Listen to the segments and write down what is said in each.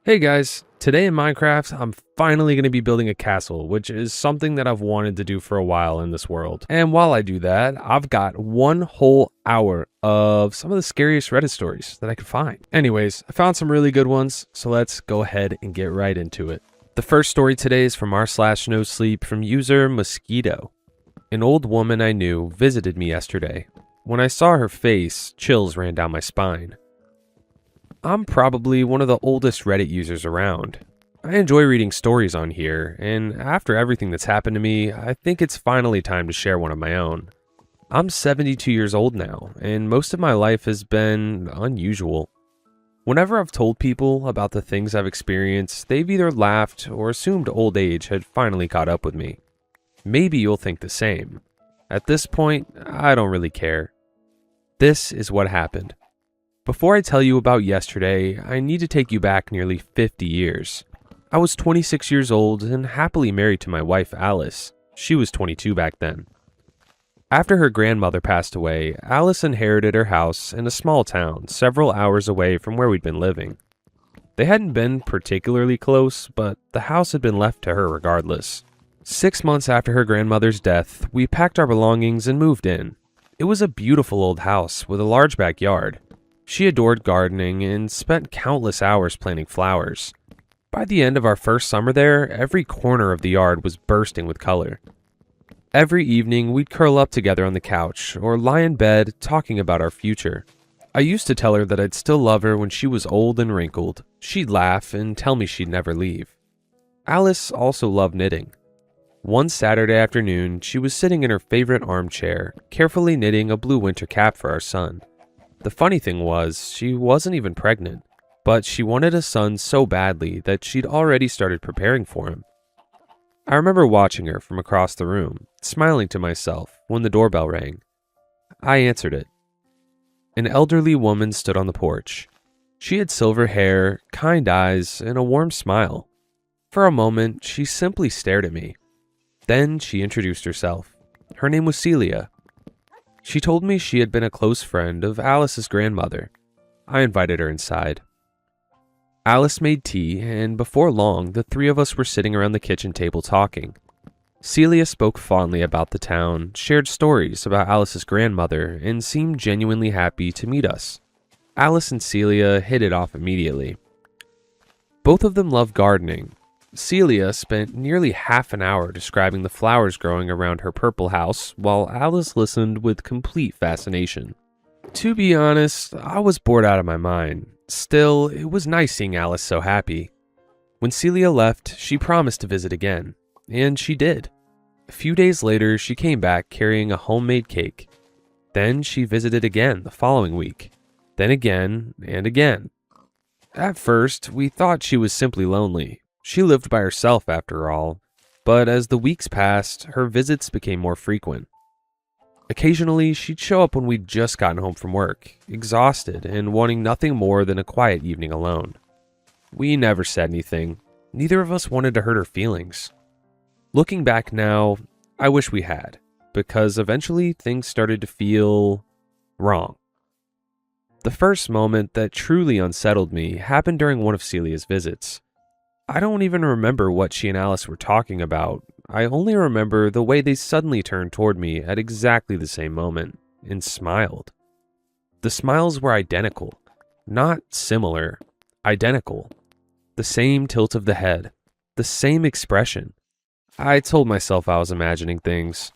Hey guys, today in Minecraft, I'm finally going to be building a castle, which is something that I've wanted to do for a while in this world. And while I do that, I've got one whole hour of some of the scariest Reddit stories that I could find. Anyways, I found some really good ones, so let's go ahead and get right into it. The first story today is from r/nosleep from user Mosquito. An old woman I knew visited me yesterday. When I saw her face, chills ran down my spine. I'm probably one of the oldest Reddit users around. I enjoy reading stories on here, and after everything that's happened to me, I think it's finally time to share one of my own. I'm 72 years old now, and most of my life has been unusual. Whenever I've told people about the things I've experienced, they've either laughed or assumed old age had finally caught up with me. Maybe you'll think the same. At this point, I don't really care. This is what happened. Before I tell you about yesterday, I need to take you back nearly 50 years. I was 26 years old and happily married to my wife Alice. She was 22 back then. After her grandmother passed away, Alice inherited her house in a small town several hours away from where we'd been living. They hadn't been particularly close, but the house had been left to her regardless. 6 months after her grandmother's death, we packed our belongings and moved in. It was a beautiful old house with a large backyard. She adored gardening and spent countless hours planting flowers. By the end of our first summer there, every corner of the yard was bursting with color. Every evening, we'd curl up together on the couch or lie in bed talking about our future. I used to tell her that I'd still love her when she was old and wrinkled. She'd laugh and tell me she'd never leave. Alice also loved knitting. One Saturday afternoon, she was sitting in her favorite armchair, carefully knitting a blue winter cap for our son. The funny thing was, she wasn't even pregnant, but she wanted a son so badly that she'd already started preparing for him. I remember watching her from across the room, smiling to myself when the doorbell rang. I answered it. An elderly woman stood on the porch. She had silver hair, kind eyes, and a warm smile. For a moment, she simply stared at me. Then she introduced herself. Her name was Celia. She told me she had been a close friend of Alice's grandmother. I invited her inside. Alice made tea, and before long, the three of us were sitting around the kitchen table talking. Celia spoke fondly about the town, shared stories about Alice's grandmother, and seemed genuinely happy to meet us. Alice and Celia hit it off immediately. Both of them loved gardening. Celia spent nearly half an hour describing the flowers growing around her purple house, while Alice listened with complete fascination. To be honest, I was bored out of my mind. Still, it was nice seeing Alice so happy. When Celia left, she promised to visit again, and she did. A few days later, she came back carrying a homemade cake. Then she visited again the following week, then again and again. At first, we thought she was simply lonely. She lived by herself after all, but as the weeks passed, her visits became more frequent. Occasionally, she'd show up when we'd just gotten home from work, exhausted and wanting nothing more than a quiet evening alone. We never said anything. Neither of us wanted to hurt her feelings. Looking back now, I wish we had, because eventually things started to feel wrong. The first moment that truly unsettled me happened during one of Celia's visits. I don't even remember what she and Alice were talking about. I only remember the way they suddenly turned toward me at exactly the same moment and smiled. The smiles were identical. Not similar. Identical. The same tilt of the head. The same expression. I told myself I was imagining things,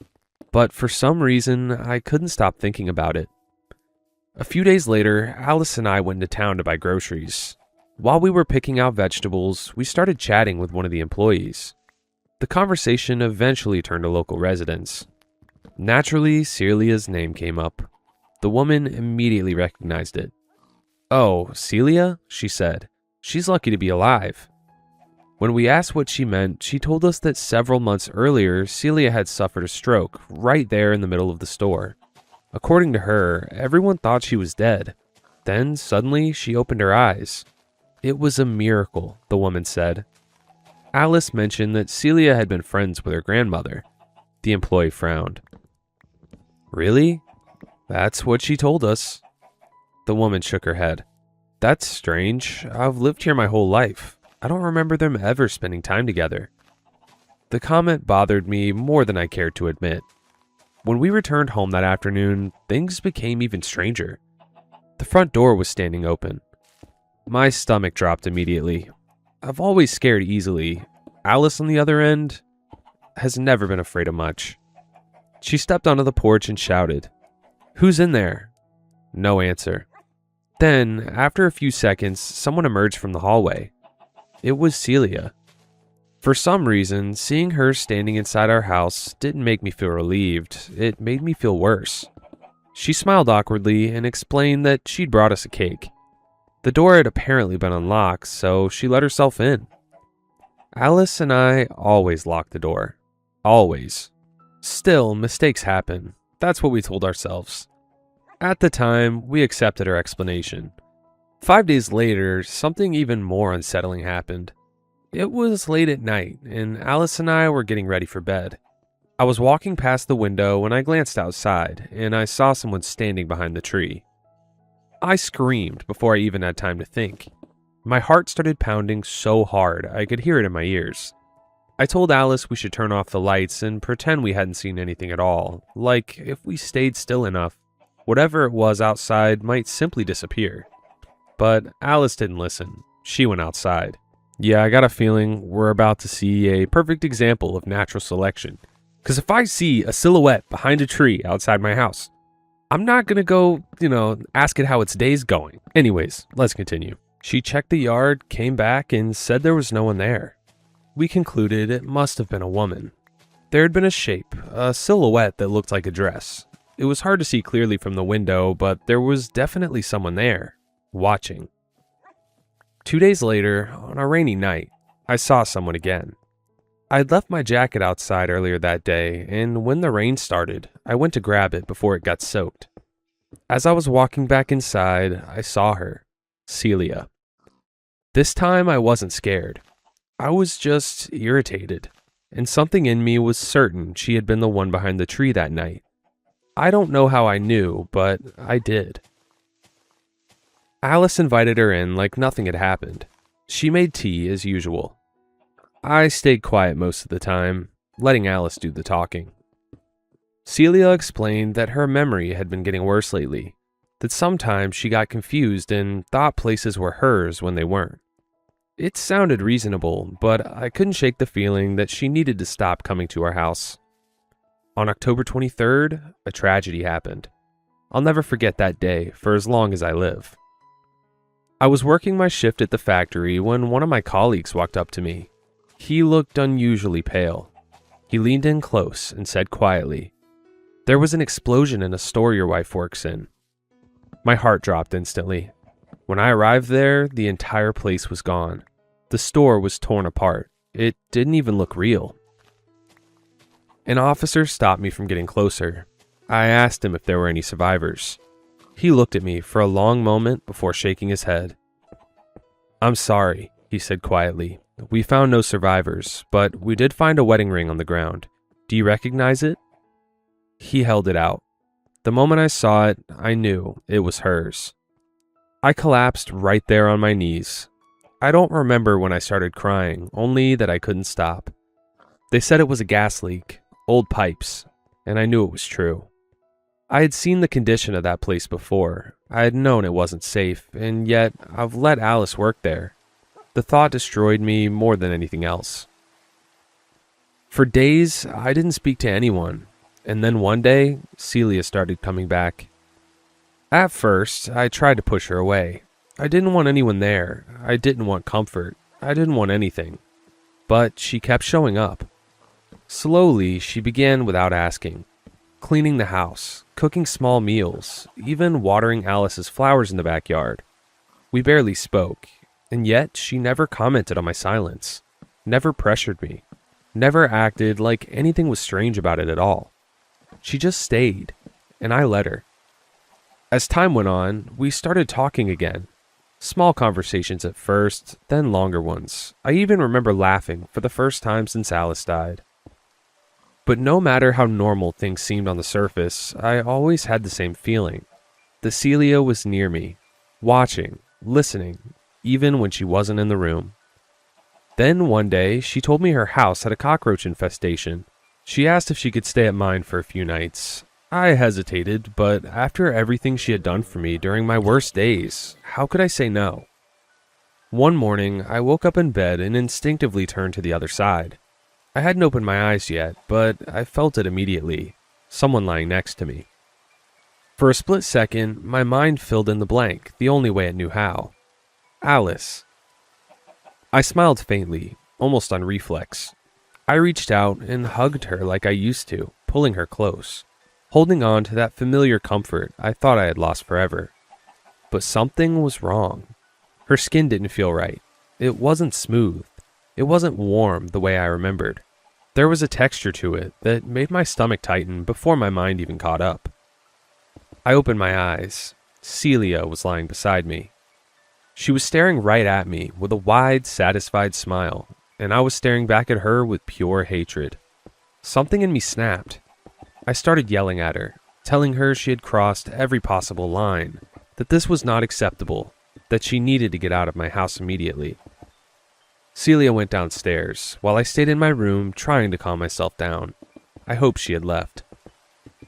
but for some reason, I couldn't stop thinking about it. A few days later, Alice and I went into town to buy groceries. While we were picking out vegetables, we started chatting with one of the employees. The conversation eventually turned to local residents. Naturally, Celia's name came up. The woman immediately recognized it. "Oh, Celia?" she said. "She's lucky to be alive." When we asked what she meant, she told us that several months earlier, Celia had suffered a stroke right there in the middle of the store. According to her, everyone thought she was dead. Then, suddenly, she opened her eyes. It was a miracle, the woman said. Alice mentioned that Celia had been friends with her grandmother. The employee frowned. "Really? That's what she told us." The woman shook her head. "That's strange. I've lived here my whole life. I don't remember them ever spending time together. The comment bothered me more than I cared to admit. When we returned home that afternoon, things became even stranger. The front door was standing open. My stomach dropped immediately. I've always scared easily. Alice, on the other end, has never been afraid of much. She stepped onto the porch and shouted, "Who's in there?" No answer. Then, after a few seconds, someone emerged from the hallway. It was Celia. For some reason, seeing her standing inside our house didn't make me feel relieved. It made me feel worse. She smiled awkwardly and explained that she'd brought us a cake. The door had apparently been unlocked, so she let herself in. Alice and I always locked the door. Always. Still, mistakes happen. That's what we told ourselves. At the time, we accepted her explanation. 5 days later, something even more unsettling happened. It was late at night, and Alice and I were getting ready for bed. I was walking past the window when I glanced outside, and I saw someone standing behind the tree. I screamed before I even had time to think. My heart started pounding so hard I could hear it in my ears. I told Alice we should turn off the lights and pretend we hadn't seen anything at all, like if we stayed still enough, whatever it was outside might simply disappear. But Alice didn't listen. She went outside. Yeah, I got a feeling we're about to see a perfect example of natural selection. Because if I see a silhouette behind a tree outside my house, I'm not gonna go, ask it how its day's going. Anyways, let's continue. She checked the yard, came back, and said there was no one there. We concluded it must have been a woman. There had been a shape, a silhouette that looked like a dress. It was hard to see clearly from the window, but there was definitely someone there, watching. 2 days later, on a rainy night, I saw someone again. I'd left my jacket outside earlier that day, and when the rain started, I went to grab it before it got soaked. As I was walking back inside, I saw her, Celia. This time I wasn't scared. I was just irritated, and something in me was certain she had been the one behind the tree that night. I don't know how I knew, but I did. Alice invited her in like nothing had happened. She made tea as usual. I stayed quiet most of the time, letting Alice do the talking. Celia explained that her memory had been getting worse lately, that sometimes she got confused and thought places were hers when they weren't. It sounded reasonable, but I couldn't shake the feeling that she needed to stop coming to our house. On October 23rd, a tragedy happened. I'll never forget that day for as long as I live. I was working my shift at the factory when one of my colleagues walked up to me. He looked unusually pale. He leaned in close and said quietly, "There was an explosion in a store your wife works in." My heart dropped instantly. When I arrived there, the entire place was gone. The store was torn apart. It didn't even look real. An officer stopped me from getting closer. I asked him if there were any survivors. He looked at me for a long moment before shaking his head. "I'm sorry," he said quietly. "We found no survivors, but we did find a wedding ring on the ground. Do you recognize it?" He held it out. The moment I saw it, I knew it was hers. I collapsed right there on my knees. I don't remember when I started crying, only that I couldn't stop. They said it was a gas leak, old pipes, and I knew it was true. I had seen the condition of that place before. I had known it wasn't safe, and yet I've let Alice work there. The thought destroyed me more than anything else. For days, I didn't speak to anyone, and then one day, Celia started coming back. At first, I tried to push her away. I didn't want anyone there. I didn't want comfort. I didn't want anything. But she kept showing up. Slowly, she began without asking. Cleaning the house, cooking small meals, even watering Alice's flowers in the backyard. We barely spoke, and yet she never commented on my silence, never pressured me, never acted like anything was strange about it at all. She just stayed, and I let her. As time went on, we started talking again. Small conversations at first, then longer ones. I even remember laughing for the first time since Alice died. But no matter how normal things seemed on the surface, I always had the same feeling. The Celia was near me, watching, listening, even when she wasn't in the room. Then one day, she told me her house had a cockroach infestation. She asked if she could stay at mine for a few nights. I hesitated, but after everything she had done for me during my worst days, how could I say no? One morning, I woke up in bed and instinctively turned to the other side. I hadn't opened my eyes yet, but I felt it immediately. Someone lying next to me. For a split second, my mind filled in the blank, the only way it knew how. Alice. I smiled faintly, almost on reflex. I reached out and hugged her like I used to, pulling her close, holding on to that familiar comfort I thought I had lost forever. But something was wrong. Her skin didn't feel right. It wasn't smooth. It wasn't warm the way I remembered. There was a texture to it that made my stomach tighten before my mind even caught up. I opened my eyes. Celia was lying beside me. She was staring right at me with a wide, satisfied smile, and I was staring back at her with pure hatred. Something in me snapped. I started yelling at her, telling her she had crossed every possible line, that this was not acceptable, that she needed to get out of my house immediately. Celia went downstairs, while I stayed in my room trying to calm myself down. I hoped she had left.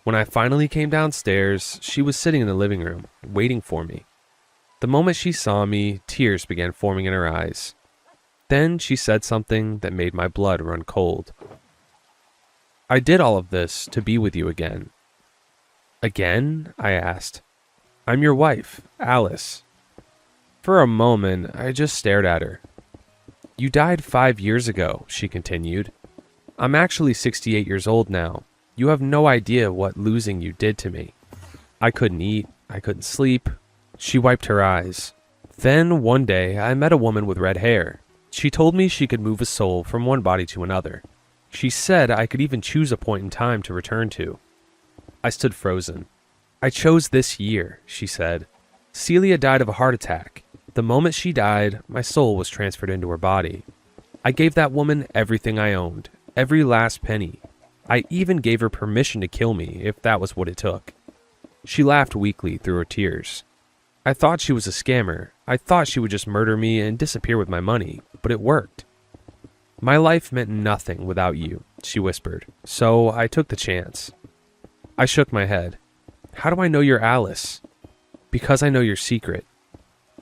When I finally came downstairs, she was sitting in the living room, waiting for me. The moment she saw me, tears began forming in her eyes. Then she said something that made my blood run cold. I did all of this to be with you again. Again? I asked. I'm your wife, Alice. For a moment, I just stared at her. You died 5 years ago, she continued. I'm actually 68 years old now. You have no idea what losing you did to me. I couldn't eat. I couldn't sleep. She wiped her eyes. Then, one day, I met a woman with red hair. She told me she could move a soul from one body to another. She said I could even choose a point in time to return to. I stood frozen. I chose this year, she said. Celia died of a heart attack. The moment she died, my soul was transferred into her body. I gave that woman everything I owned, every last penny. I even gave her permission to kill me if that was what it took. She laughed weakly through her tears. I thought she was a scammer. I thought she would just murder me and disappear with my money, but it worked. My life meant nothing without you, she whispered, so I took the chance. I shook my head. How do I know you're Alice? Because I know your secret.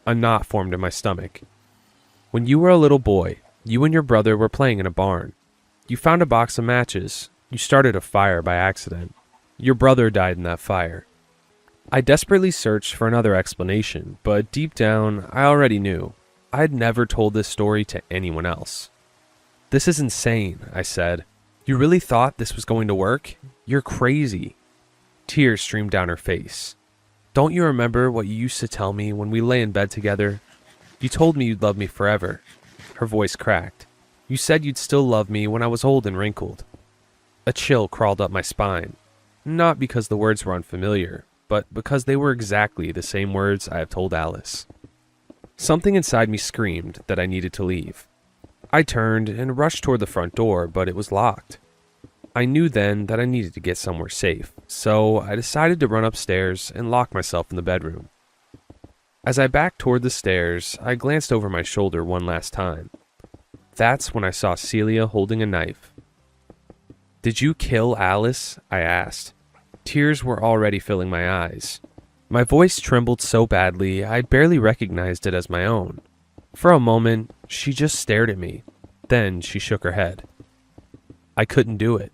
A knot formed in my stomach. When you were a little boy, you and your brother were playing in a barn. You found a box of matches. You started a fire by accident. Your brother died in that fire. I desperately searched for another explanation, but deep down, I already knew. I had never told this story to anyone else. This is insane, I said. You really thought this was going to work? You're crazy. Tears streamed down her face. Don't you remember what you used to tell me when we lay in bed together? You told me you'd love me forever. Her voice cracked. You said you'd still love me when I was old and wrinkled. A chill crawled up my spine. Not because the words were unfamiliar, but because they were exactly the same words I have told Alice. Something inside me screamed that I needed to leave. I turned and rushed toward the front door, but it was locked. I knew then that I needed to get somewhere safe, so I decided to run upstairs and lock myself in the bedroom. As I backed toward the stairs, I glanced over my shoulder one last time. That's when I saw Celia holding a knife. Did you kill Alice? I asked. Tears were already filling my eyes. My voice trembled so badly I barely recognized it as my own. For a moment, she just stared at me. Then she shook her head. I couldn't do it.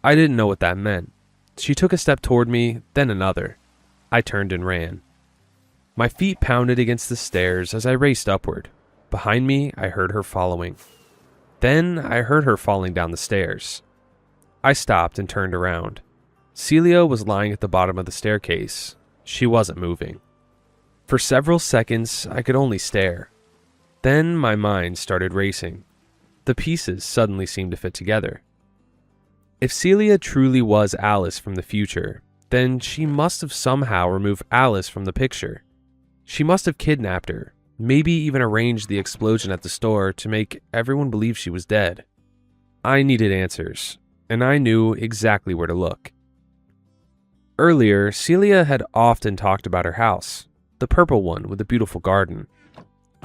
I didn't know what that meant. She took a step toward me, then another. I turned and ran. My feet pounded against the stairs as I raced upward. Behind me, I heard her following. Then I heard her falling down the stairs. I stopped and turned around. Celia was lying at the bottom of the staircase. She wasn't moving. For several seconds, I could only stare. Then my mind started racing. The pieces suddenly seemed to fit together. If Celia truly was Alice from the future, then she must have somehow removed Alice from the picture. She must have kidnapped her, maybe even arranged the explosion at the store to make everyone believe she was dead. I needed answers, and I knew exactly where to look. Earlier, Celia had often talked about her house, the purple one with the beautiful garden.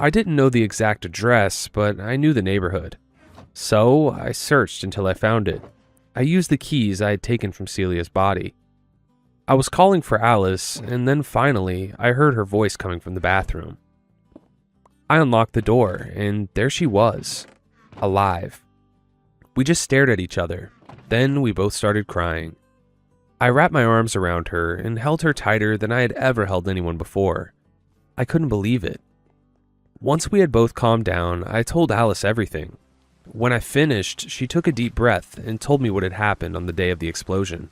I didn't know the exact address, but I knew the neighborhood. So I searched until I found it. I used the keys I had taken from Celia's body. I was calling for Alice, and then finally, I heard her voice coming from the bathroom. I unlocked the door, and there she was, alive. We just stared at each other. Then we both started crying. I wrapped my arms around her and held her tighter than I had ever held anyone before. I couldn't believe it. Once we had both calmed down, I told Alice everything. When I finished, she took a deep breath and told me what had happened on the day of the explosion.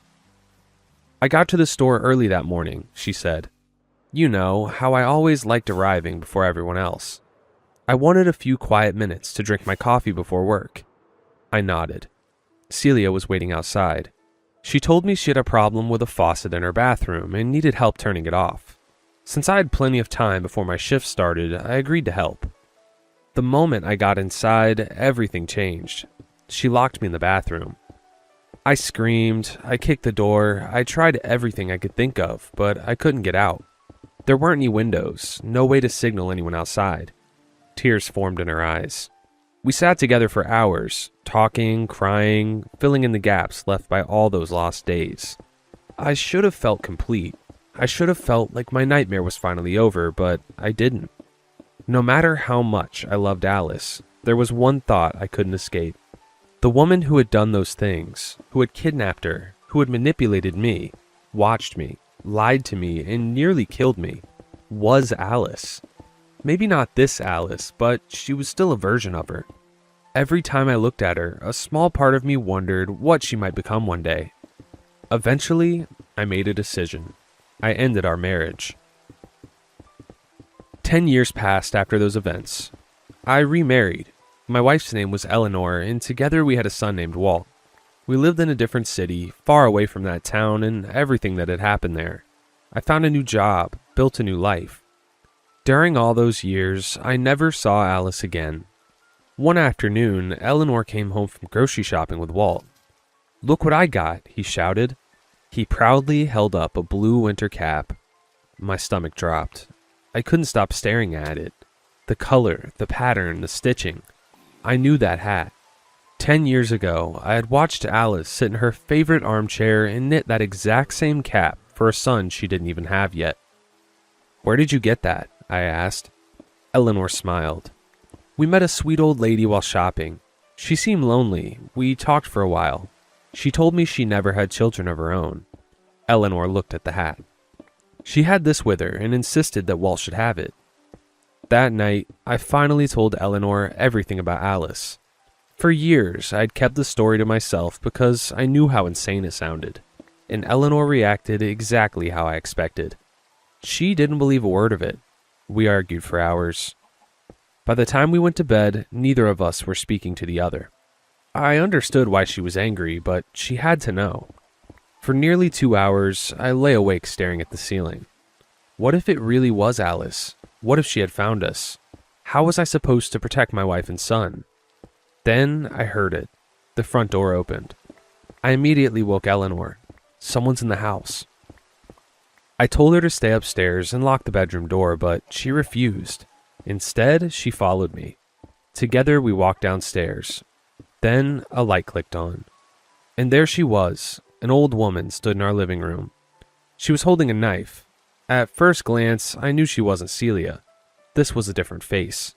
I got to the store early that morning, she said. You know, how I always liked arriving before everyone else. I wanted a few quiet minutes to drink my coffee before work. I nodded. Celia was waiting outside. She told me she had a problem with a faucet in her bathroom and needed help turning it off. Since I had plenty of time before my shift started, I agreed to help. The moment I got inside, everything changed. She locked me in the bathroom. I screamed, I kicked the door, I tried everything I could think of, but I couldn't get out. There weren't any windows, no way to signal anyone outside. Tears formed in her eyes. We sat together for hours, talking, crying, filling in the gaps left by all those lost days. I should have felt complete. I should have felt like my nightmare was finally over, but I didn't. No matter how much I loved Alice, there was one thought I couldn't escape. The woman who had done those things, who had kidnapped her, who had manipulated me, watched me, lied to me, and nearly killed me, was Alice. Maybe not this Alice, but she was still a version of her. Every time I looked at her, a small part of me wondered what she might become one day. Eventually, I made a decision. I ended our marriage. 10 years passed after those events. I remarried. My wife's name was Eleanor, and together we had a son named Walt. We lived in a different city, far away from that town and everything that had happened there. I found a new job, built a new life. During all those years, I never saw Alice again. One afternoon, Eleanor came home from grocery shopping with Walt. "Look what I got," he shouted. He proudly held up a blue winter cap. My stomach dropped. I couldn't stop staring at it. The color, the pattern, the stitching. I knew that hat. 10 years ago, I had watched Alice sit in her favorite armchair and knit that exact same cap for a son she didn't even have yet. "Where did you get that?" I asked. Eleanor smiled. "We met a sweet old lady while shopping. She seemed lonely. We talked for a while. She told me she never had children of her own." Eleanor looked at the hat. She had this with her and insisted that Walt should have it. That night, I finally told Eleanor everything about Alice. For years, I'd kept the story to myself because I knew how insane it sounded, and Eleanor reacted exactly how I expected. She didn't believe a word of it. We argued for hours. By the time we went to bed, neither of us were speaking to the other. I understood why she was angry, but she had to know. For nearly 2 hours, I lay awake staring at the ceiling. What if it really was Alice? What if she had found us? How was I supposed to protect my wife and son? Then I heard it. The front door opened. I immediately woke Eleanor. "Someone's in the house." I told her to stay upstairs and lock the bedroom door, but she refused. Instead, she followed me. Together, we walked downstairs. Then a light clicked on. And there she was. An old woman stood in our living room. She was holding a knife. At first glance, I knew she wasn't Celia. This was a different face.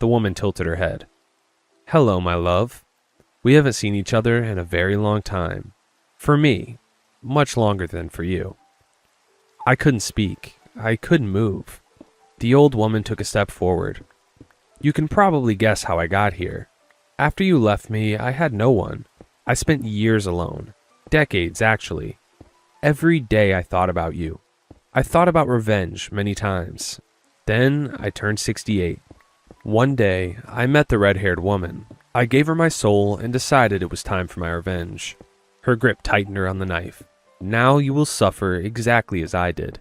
The woman tilted her head. "Hello, my love. We haven't seen each other in a very long time. For me, much longer than for you." I couldn't speak. I couldn't move. The old woman took a step forward. "You can probably guess how I got here. After you left me, I had no one. I spent years alone. Decades, actually. Every day I thought about you. I thought about revenge many times. Then I turned 68. One day, I met the red-haired woman. I gave her my soul and decided it was time for my revenge." Her grip tightened around the knife. "Now you will suffer exactly as I did."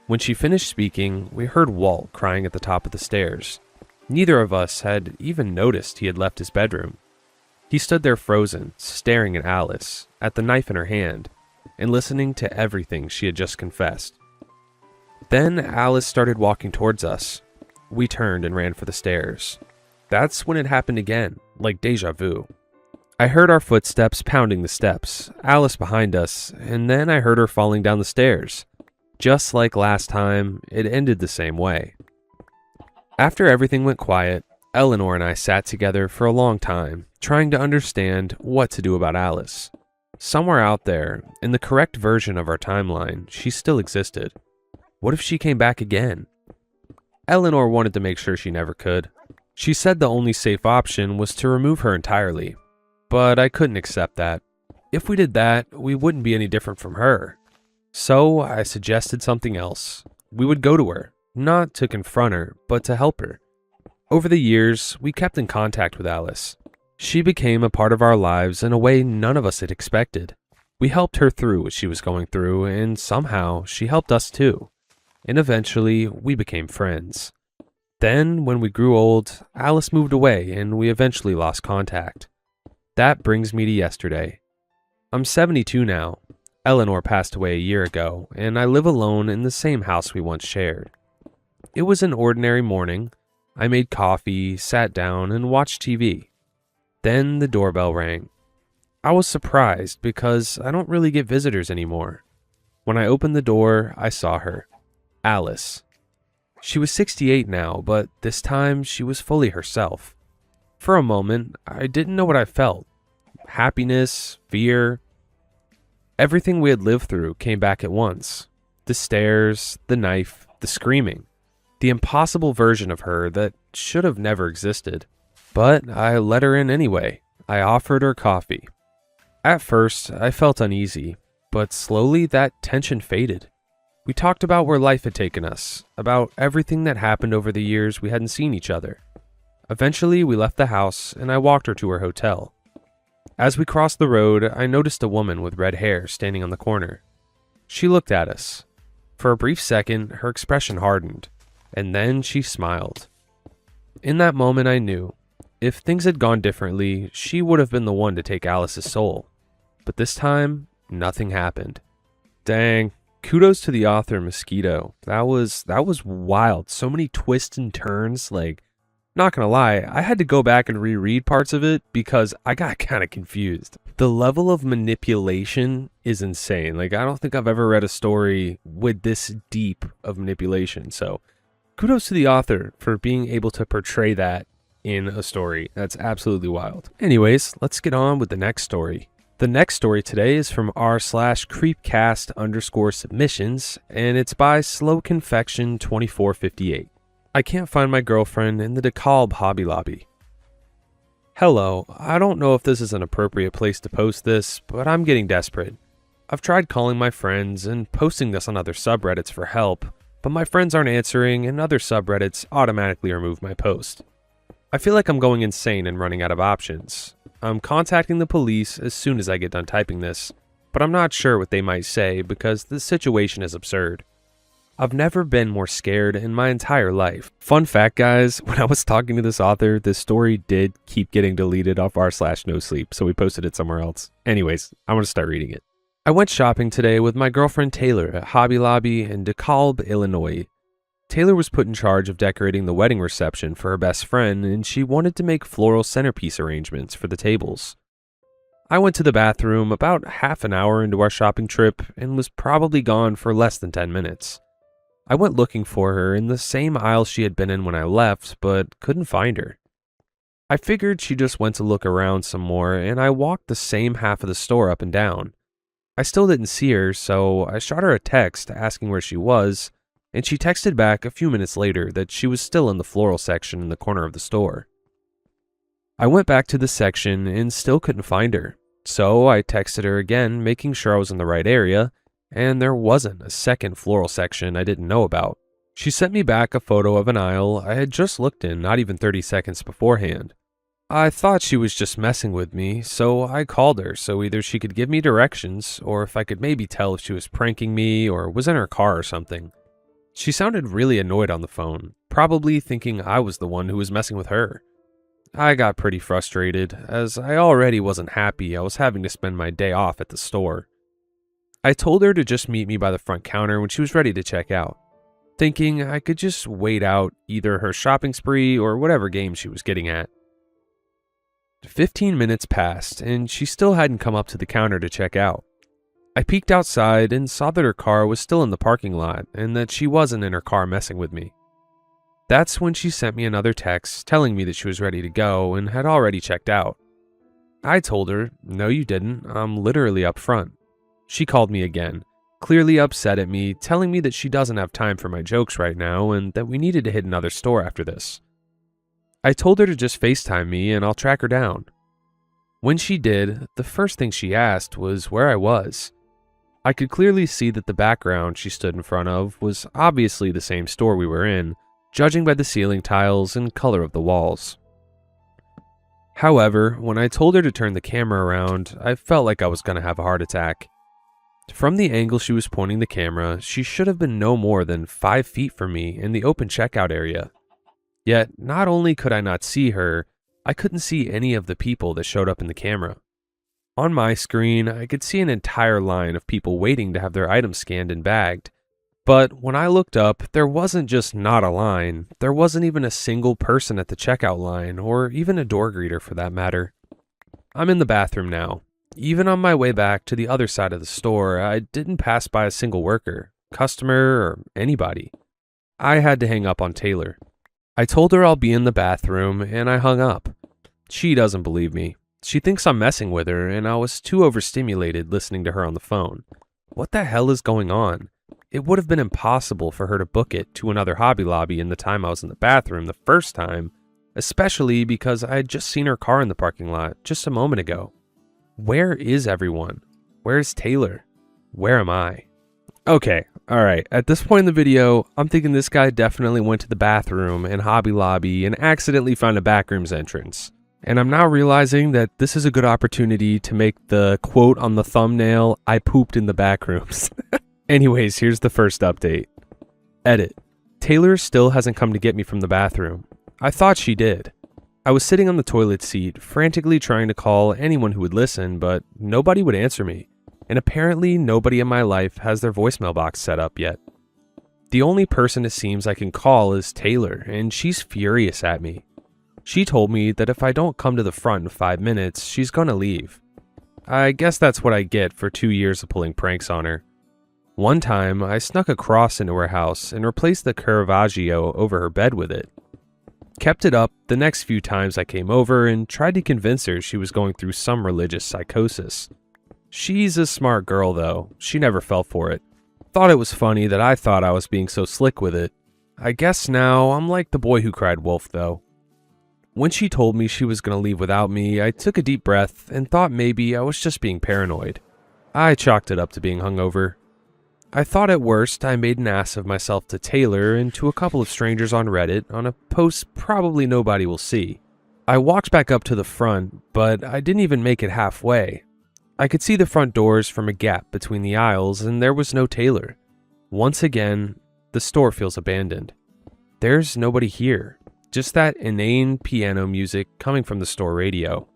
When she finished speaking, we heard Walt crying at the top of the stairs. Neither of us had even noticed he had left his bedroom. He stood there frozen, staring at Alice, at the knife in her hand, and listening to everything she had just confessed. Then Alice started walking towards us. We turned and ran for the stairs. That's when it happened again, like deja vu. I heard our footsteps pounding the steps, Alice behind us, and then I heard her falling down the stairs. Just like last time, it ended the same way. After everything went quiet, Eleanor and I sat together for a long time, trying to understand what to do about Alice. Somewhere out there, in the correct version of our timeline, she still existed. What if she came back again? Eleanor wanted to make sure she never could. She said the only safe option was to remove her entirely, but I couldn't accept that. If we did that, we wouldn't be any different from her. So I suggested something else. We would go to her, not to confront her, but to help her. Over the years, we kept in contact with Alice. She became a part of our lives in a way none of us had expected. We helped her through what she was going through, and somehow she helped us too. And eventually, we became friends. Then, when we grew old, Alice moved away and we eventually lost contact. That brings me to yesterday. I'm 72 now. Eleanor passed away a year ago, and I live alone in the same house we once shared. It was an ordinary morning. I made coffee, sat down, and watched TV. Then the doorbell rang. I was surprised because I don't really get visitors anymore. When I opened the door, I saw her. Alice. She was 68 now, but this time she was fully herself. For a moment, I didn't know what I felt. Happiness, fear. Everything we had lived through came back at once. The stares, the knife, the screaming. The impossible version of her that should have never existed. But I let her in anyway. I offered her coffee. At first, I felt uneasy, but slowly that tension faded. We talked about where life had taken us, about everything that happened over the years we hadn't seen each other. Eventually, we left the house, and I walked her to her hotel. As we crossed the road, I noticed a woman with red hair standing on the corner. She looked at us. For a brief second, her expression hardened, and then she smiled. In that moment, I knew, if things had gone differently, she would have been the one to take Alice's soul. But this time, nothing happened. Dang. Kudos to the author, Mosquito. That was wild. So many twists and turns. Like, not gonna lie, I had to go back and reread parts of it because I got kind of confused. The level of manipulation is insane. Like, I don't think I've ever read a story with this deep of manipulation. So, kudos to the author for being able to portray that in a story. That's absolutely wild. Anyways, let's get on with the next story. The next story today is from r/creepcast_submissions, and it's by slowconfection2458. I can't find my girlfriend in the DeKalb Hobby Lobby. Hello, I don't know if this is an appropriate place to post this, but I'm getting desperate. I've tried calling my friends and posting this on other subreddits for help, but my friends aren't answering and other subreddits automatically remove my post. I feel like I'm going insane and running out of options. I'm contacting the police as soon as I get done typing this, but I'm not sure what they might say because the situation is absurd. I've never been more scared in my entire life. Fun fact, guys, when I was talking to this author, this story did keep getting deleted off r/nosleep, so we posted it somewhere else. Anyways, I'm going to start reading it. I went shopping today with my girlfriend Taylor at Hobby Lobby in DeKalb, Illinois. Taylor was put in charge of decorating the wedding reception for her best friend, and she wanted to make floral centerpiece arrangements for the tables. I went to the bathroom about half an hour into our shopping trip and was probably gone for less than 10 minutes. I went looking for her in the same aisle she had been in when I left, but couldn't find her. I figured she just went to look around some more, and I walked the same half of the store up and down. I still didn't see her, so I shot her a text asking where she was, and she texted back a few minutes later that she was still in the floral section in the corner of the store. I went back to the section and still couldn't find her, so I texted her again, making sure I was in the right area, and there wasn't a second floral section I didn't know about. She sent me back a photo of an aisle I had just looked in not even 30 seconds beforehand. I thought she was just messing with me, so I called her so either she could give me directions or if I could maybe tell if she was pranking me or was in her car or something. She sounded really annoyed on the phone, probably thinking I was the one who was messing with her. I got pretty frustrated, as I already wasn't happy I was having to spend my day off at the store. I told her to just meet me by the front counter when she was ready to check out. thinking I could just wait out either her shopping spree or whatever game she was getting at. 15 minutes passed, and she still hadn't come up to the counter to check out. I peeked outside and saw that her car was still in the parking lot and that she wasn't in her car messing with me. That's when she sent me another text telling me that she was ready to go and had already checked out. I told her, "No, you didn't. I'm literally up front." She called me again, clearly upset at me, telling me that she doesn't have time for my jokes right now and that we needed to hit another store after this. I told her to just FaceTime me and I'll track her down. When she did, the first thing she asked was where I was. I could clearly see that the background she stood in front of was obviously the same store we were in, judging by the ceiling tiles and color of the walls. However, when I told her to turn the camera around, I felt like I was going to have a heart attack. From the angle she was pointing the camera, she should have been no more than 5 feet from me in the open checkout area. Yet, not only could I not see her, I couldn't see any of the people that showed up in the camera. On my screen, I could see an entire line of people waiting to have their items scanned and bagged. But when I looked up, there wasn't just not a line, there wasn't even a single person at the checkout line, or even a door greeter for that matter. I'm in the bathroom now. Even on my way back to the other side of the store, I didn't pass by a single worker, customer, or anybody. I had to hang up on Taylor. I told her I'll be in the bathroom, and I hung up. She doesn't believe me. She thinks I'm messing with her, and I was too overstimulated listening to her on the phone. What the hell is going on? It would have been impossible for her to book it to another Hobby Lobby in the time I was in the bathroom the first time, especially because I had just seen her car in the parking lot just a moment ago. Where is everyone? Where's Taylor? Where am I? Okay, alright, at this point in the video, I'm thinking this guy definitely went to the bathroom and Hobby Lobby and accidentally found a backrooms entrance. And I'm now realizing that this is a good opportunity to make the quote on the thumbnail, "I pooped in the backrooms." Anyways, here's the first update. Edit. Taylor still hasn't come to get me from the bathroom. I thought she did. I was sitting on the toilet seat, frantically trying to call anyone who would listen, but nobody would answer me. And apparently nobody in my life has their voicemail box set up yet. The only person it seems I can call is Taylor, and she's furious at me. She told me that if I don't come to the front in 5 minutes, she's gonna leave. I guess that's what I get for 2 years of pulling pranks on her. One time, I snuck across into her house and replaced the Caravaggio over her bed with it. Kept it up the next few times I came over and tried to convince her she was going through some religious psychosis. She's a smart girl though, she never fell for it. Thought it was funny that I thought I was being so slick with it. I guess now I'm like the boy who cried wolf though. When she told me she was going to leave without me, I took a deep breath and thought maybe I was just being paranoid. I chalked it up to being hungover. I thought at worst I made an ass of myself to Taylor and to a couple of strangers on Reddit on a post probably nobody will see. I walked back up to the front, but I didn't even make it halfway. I could see the front doors from a gap between the aisles and there was no Taylor. Once again, the store feels abandoned. There's nobody here. Just that inane piano music coming from the store radio.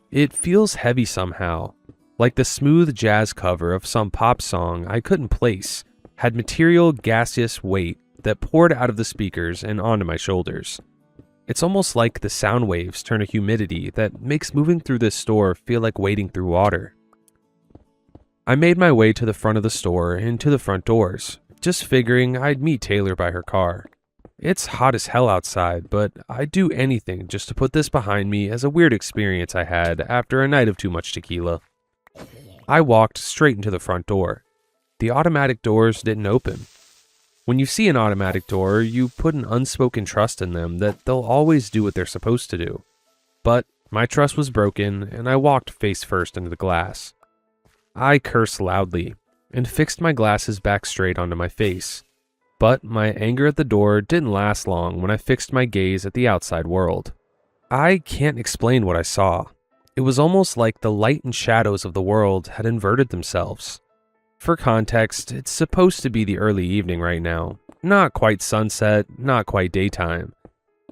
It feels heavy somehow, like the smooth jazz cover of some pop song I couldn't place, had material gaseous weight that poured out of the speakers and onto my shoulders. It's almost like the sound waves turn to humidity that makes moving through this store feel like wading through water. I made my way to the front of the store and to the front doors, just figuring I'd meet Taylor by her car. It's hot as hell outside, but I'd do anything just to put this behind me as a weird experience I had after a night of too much tequila. I walked straight into the front door. The automatic doors didn't open. When you see an automatic door, you put an unspoken trust in them that they'll always do what they're supposed to do. But my trust was broken, and I walked face first into the glass. I cursed loudly and fixed my glasses back straight onto my face. But my anger at the door didn't last long when I fixed my gaze at the outside world. I can't explain what I saw. It was almost like the light and shadows of the world had inverted themselves. For context, it's supposed to be the early evening right now. Not quite sunset, not quite daytime.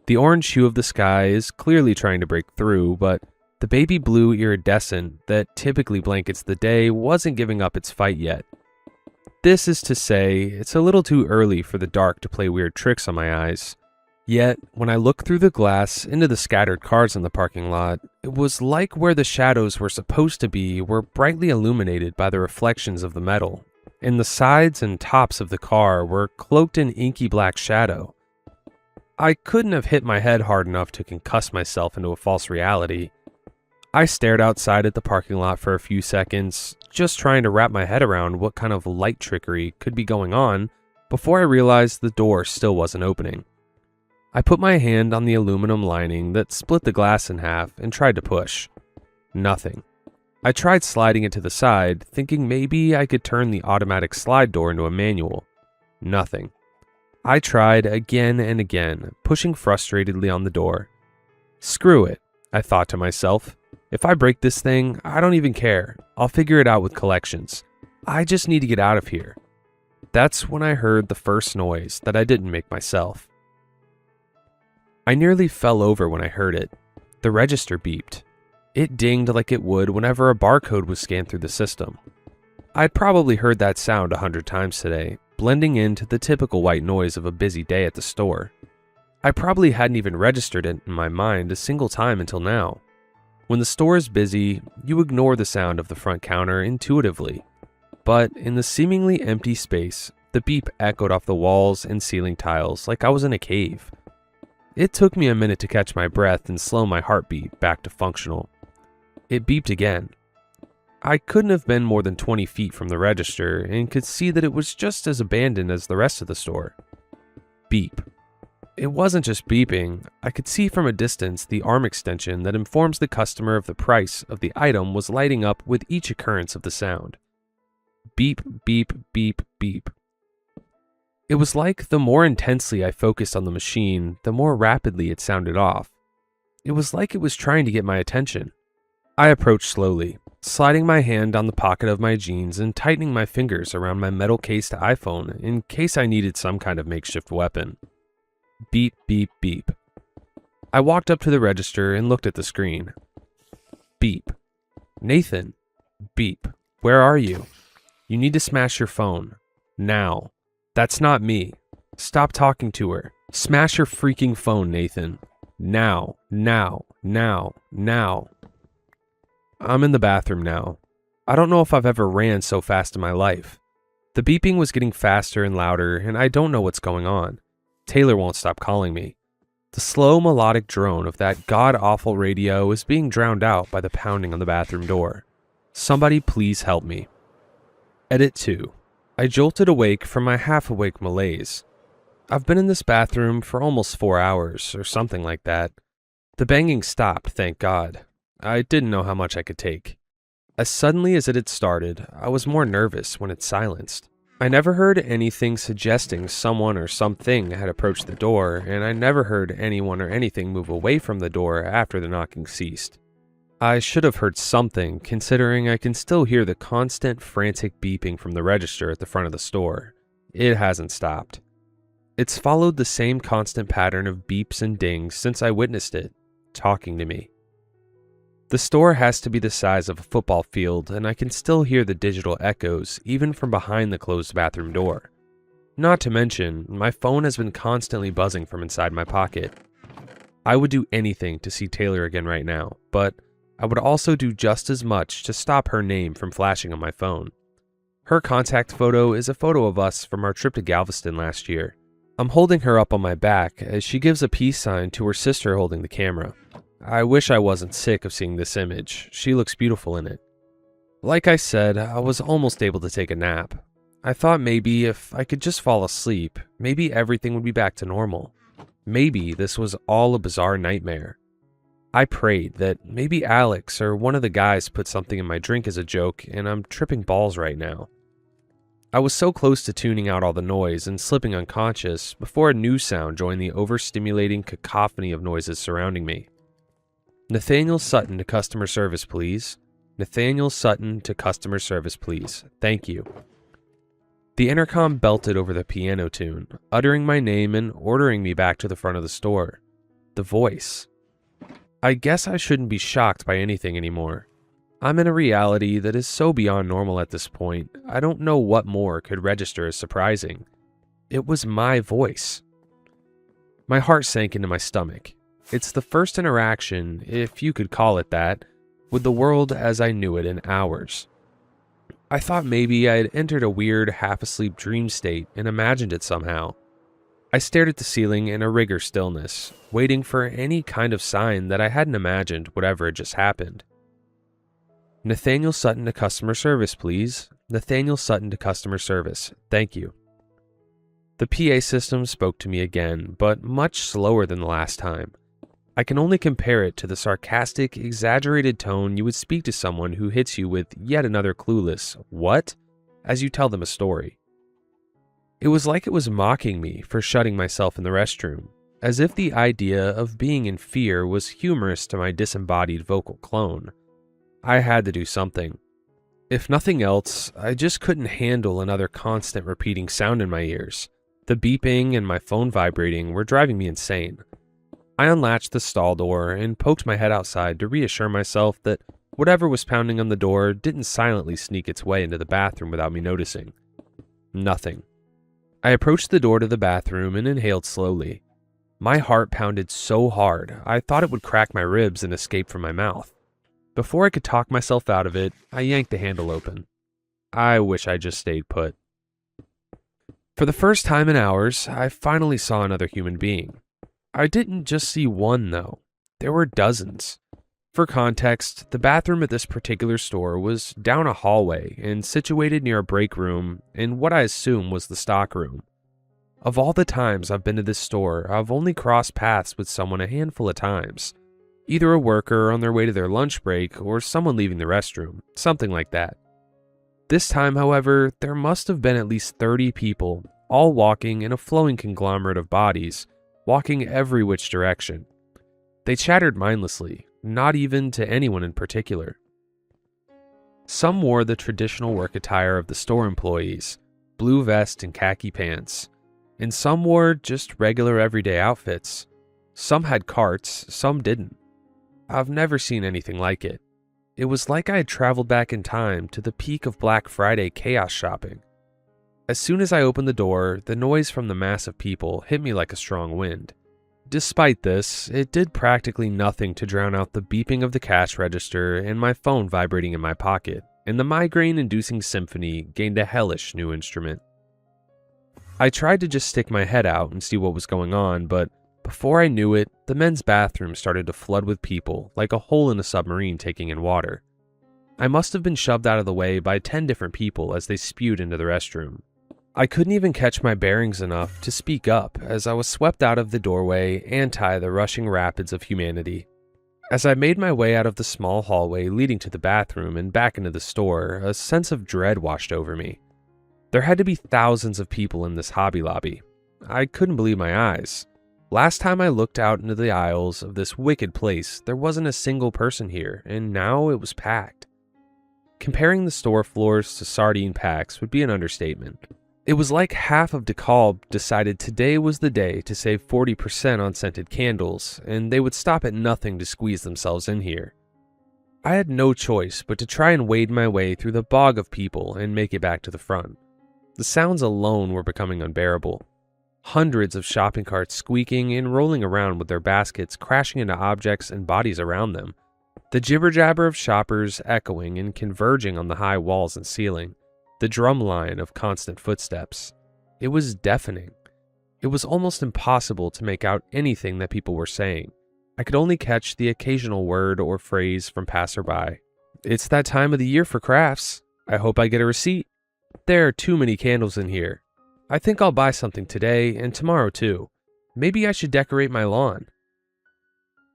The orange hue of the sky is clearly trying to break through, but the baby blue iridescent that typically blankets the day wasn't giving up its fight yet. This is to say, it's a little too early for the dark to play weird tricks on my eyes. Yet, when I looked through the glass into the scattered cars in the parking lot, it was like where the shadows were supposed to be were brightly illuminated by the reflections of the metal, and the sides and tops of the car were cloaked in inky black shadow. I couldn't have hit my head hard enough to concuss myself into a false reality. I stared outside at the parking lot for a few seconds, just trying to wrap my head around what kind of light trickery could be going on, before I realized the door still wasn't opening. I put my hand on the aluminum lining that split the glass in half and tried to push. Nothing. I tried sliding it to the side, thinking maybe I could turn the automatic slide door into a manual. Nothing. I tried again and again, pushing frustratedly on the door. Screw it, I thought to myself. If I break this thing, I don't even care. I'll figure it out with collections. I just need to get out of here. That's when I heard the first noise that I didn't make myself. I nearly fell over when I heard it. The register beeped. It dinged like it would whenever a barcode was scanned through the system. I'd probably heard that sound 100 times today, blending into the typical white noise of a busy day at the store. I probably hadn't even registered it in my mind a single time until now. When the store is busy, you ignore the sound of the front counter intuitively. But in the seemingly empty space, the beep echoed off the walls and ceiling tiles like I was in a cave. It took me a minute to catch my breath and slow my heartbeat back to functional. It beeped again. I couldn't have been more than 20 feet from the register and could see that it was just as abandoned as the rest of the store. Beep. It wasn't just beeping. I could see from a distance the arm extension that informs the customer of the price of the item was lighting up with each occurrence of the sound. Beep, beep, beep, beep. It was like the more intensely I focused on the machine, the more rapidly it sounded off. It was like it was trying to get my attention. I approached slowly, sliding my hand on the pocket of my jeans and tightening my fingers around my metal-cased iPhone in case I needed some kind of makeshift weapon. Beep, beep, beep. I walked up to the register and looked at the screen. Beep. Nathan. Beep. Where are you? You need to smash your phone. Now. That's not me. Stop talking to her. Smash your freaking phone, Nathan. Now. Now. Now. Now. I'm in the bathroom now. I don't know if I've ever ran so fast in my life. The beeping was getting faster and louder, and I don't know what's going on. Taylor won't stop calling me. The slow melodic drone of that god-awful radio is being drowned out by the pounding on the bathroom door. Somebody please help me. Edit 2. I jolted awake from my half-awake malaise. I've been in this bathroom for almost 4 hours, or something like that. The banging stopped, thank God. I didn't know how much I could take. As suddenly as it had started, I was more nervous when it silenced. I never heard anything suggesting someone or something had approached the door, and I never heard anyone or anything move away from the door after the knocking ceased. I should have heard something, considering I can still hear the constant, frantic beeping from the register at the front of the store. It hasn't stopped. It's followed the same constant pattern of beeps and dings since I witnessed it, talking to me. The store has to be the size of a football field, and I can still hear the digital echoes even from behind the closed bathroom door. Not to mention, my phone has been constantly buzzing from inside my pocket. I would do anything to see Taylor again right now, but I would also do just as much to stop her name from flashing on my phone. Her contact photo is a photo of us from our trip to Galveston last year. I'm holding her up on my back as she gives a peace sign to her sister holding the camera. I wish I wasn't sick of seeing this image. She looks beautiful in it. Like I said, I was almost able to take a nap. I thought maybe if I could just fall asleep, maybe everything would be back to normal. Maybe this was all a bizarre nightmare. I prayed that maybe Alex or one of the guys put something in my drink as a joke and I'm tripping balls right now. I was so close to tuning out all the noise and slipping unconscious before a new sound joined the overstimulating cacophony of noises surrounding me. Nathaniel Sutton to customer service, please. Nathaniel Sutton to customer service, please. Thank you. The intercom belted over the piano tune, uttering my name and ordering me back to the front of the store. The voice. I guess I shouldn't be shocked by anything anymore. I'm in a reality that is so beyond normal at this point, I don't know what more could register as surprising. It was my voice. My heart sank into my stomach. It's the first interaction, if you could call it that, with the world as I knew it in hours. I thought maybe I had entered a weird, half-asleep dream state and imagined it somehow. I stared at the ceiling in a rigor stillness, waiting for any kind of sign that I hadn't imagined whatever had just happened. Nathaniel Sutton to customer service, please. Nathaniel Sutton to customer service. Thank you. The PA system spoke to me again, but much slower than the last time. I can only compare it to the sarcastic, exaggerated tone you would speak to someone who hits you with yet another clueless "what?" as you tell them a story. It was like it was mocking me for shutting myself in the restroom, as if the idea of being in fear was humorous to my disembodied vocal clone. I had to do something. If nothing else, I just couldn't handle another constant repeating sound in my ears. The beeping and my phone vibrating were driving me insane. I unlatched the stall door and poked my head outside to reassure myself that whatever was pounding on the door didn't silently sneak its way into the bathroom without me noticing. Nothing. I approached the door to the bathroom and inhaled slowly. My heart pounded so hard, I thought it would crack my ribs and escape from my mouth. Before I could talk myself out of it, I yanked the handle open. I wish I just stayed put. For the first time in hours, I finally saw another human being. I didn't just see one, though. There were dozens. For context, the bathroom at this particular store was down a hallway and situated near a break room in what I assume was the stock room. Of all the times I've been to this store, I've only crossed paths with someone a handful of times. Either a worker on their way to their lunch break or someone leaving the restroom, something like that. This time, however, there must have been at least 30 people, all walking in a flowing conglomerate of bodies, walking every which direction. They chattered mindlessly, not even to anyone in particular. Some wore the traditional work attire of the store employees, blue vest and khaki pants, and some wore just regular everyday outfits. Some had carts, some didn't. I've never seen anything like it. It was like I had traveled back in time to the peak of Black Friday chaos shopping. As soon as I opened the door, the noise from the mass of people hit me like a strong wind. Despite this, it did practically nothing to drown out the beeping of the cash register and my phone vibrating in my pocket, and the migraine-inducing symphony gained a hellish new instrument. I tried to just stick my head out and see what was going on, but before I knew it, the men's bathroom started to flood with people, like a hole in a submarine taking in water. I must have been shoved out of the way by 10 different people as they spewed into the restroom. I couldn't even catch my bearings enough to speak up as I was swept out of the doorway anti the rushing rapids of humanity. As I made my way out of the small hallway leading to the bathroom and back into the store, a sense of dread washed over me. There had to be thousands of people in this Hobby Lobby. I couldn't believe my eyes. Last time I looked out into the aisles of this wicked place, there wasn't a single person here, and now it was packed. Comparing the store floors to sardine packs would be an understatement. It was like half of DeKalb decided today was the day to save 40% on scented candles, and they would stop at nothing to squeeze themselves in here. I had no choice but to try and wade my way through the bog of people and make it back to the front. The sounds alone were becoming unbearable. Hundreds of shopping carts squeaking and rolling around with their baskets crashing into objects and bodies around them. The jibber-jabber of shoppers echoing and converging on the high walls and ceiling. The drum line of constant footsteps. It was deafening. It was almost impossible to make out anything that people were saying. I could only catch the occasional word or phrase from passerby. It's that time of the year for crafts. I hope I get a receipt. There are too many candles in here. I think I'll buy something today and tomorrow too. Maybe I should decorate my lawn.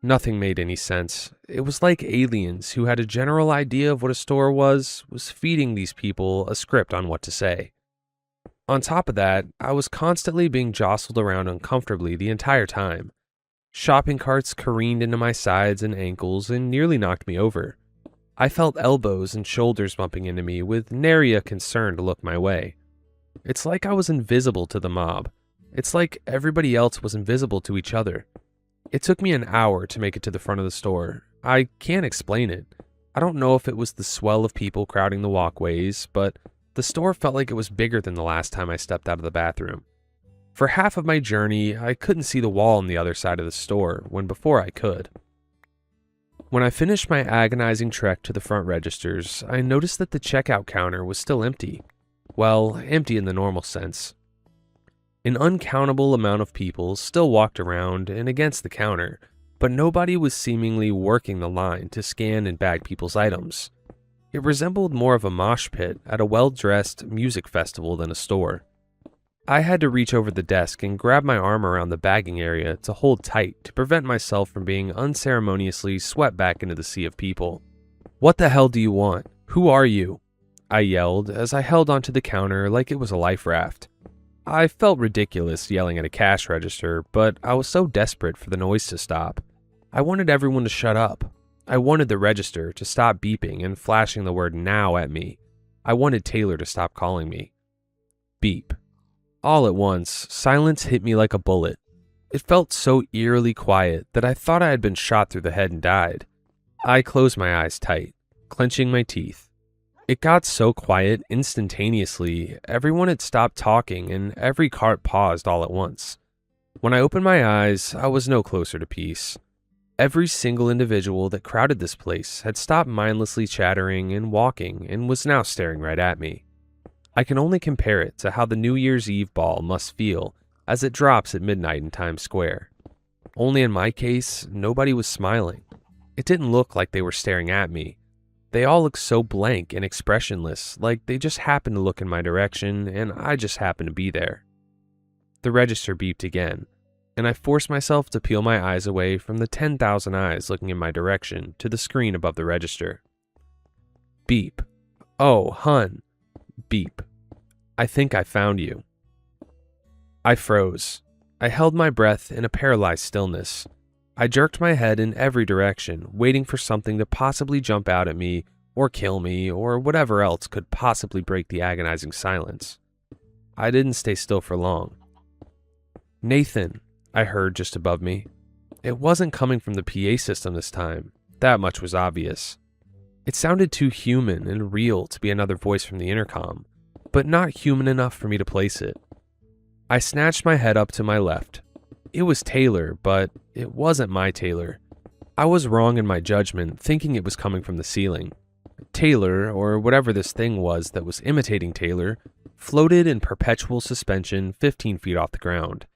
Nothing made any sense. It was like aliens who had a general idea of what a store was feeding these people a script on what to say. On top of that, I was constantly being jostled around uncomfortably the entire time. Shopping carts careened into my sides and ankles and nearly knocked me over. I felt elbows and shoulders bumping into me with nary a concern to look my way. It's like I was invisible to the mob. It's like everybody else was invisible to each other. It took me an hour to make it to the front of the store. I can't explain it. I don't know if it was the swell of people crowding the walkways, but the store felt like it was bigger than the last time I stepped out of the bathroom. For half of my journey, I couldn't see the wall on the other side of the store, when before I could. When I finished my agonizing trek to the front registers, I noticed that the checkout counter was still empty. Well, empty in the normal sense. An uncountable amount of people still walked around and against the counter, but nobody was seemingly working the line to scan and bag people's items. It resembled more of a mosh pit at a well-dressed music festival than a store. I had to reach over the desk and grab my arm around the bagging area to hold tight to prevent myself from being unceremoniously swept back into the sea of people. "What the hell do you want? Who are you?" I yelled as I held onto the counter like it was a life raft. I felt ridiculous yelling at a cash register, but I was so desperate for the noise to stop. I wanted everyone to shut up. I wanted the register to stop beeping and flashing the word "now" at me. I wanted Taylor to stop calling me. Beep. All at once, silence hit me like a bullet. It felt so eerily quiet that I thought I had been shot through the head and died. I closed my eyes tight, clenching my teeth. It got so quiet instantaneously, everyone had stopped talking and every cart paused all at once. When I opened my eyes, I was no closer to peace. Every single individual that crowded this place had stopped mindlessly chattering and walking and was now staring right at me. I can only compare it to how the New Year's Eve ball must feel as it drops at midnight in Times Square. Only in my case, nobody was smiling. It didn't look like they were staring at me. They all looked so blank and expressionless, like they just happened to look in my direction and I just happened to be there. The register beeped again, and I forced myself to peel my eyes away from the 10,000 eyes looking in my direction to the screen above the register. Beep. "Oh, hun." Beep. "I think I found you." I froze. I held my breath in a paralyzed stillness. I jerked my head in every direction, waiting for something to possibly jump out at me, or kill me, or whatever else could possibly break the agonizing silence. I didn't stay still for long. "Nathan," I heard just above me. It wasn't coming from the PA system this time. That much was obvious. It sounded too human and real to be another voice from the intercom, but not human enough for me to place it. I snatched my head up to my left. It was Taylor, but it wasn't my Taylor. I was wrong in my judgment, thinking it was coming from the ceiling. Taylor, or whatever this thing was that was imitating Taylor, floated in perpetual suspension 15 feet off the ground.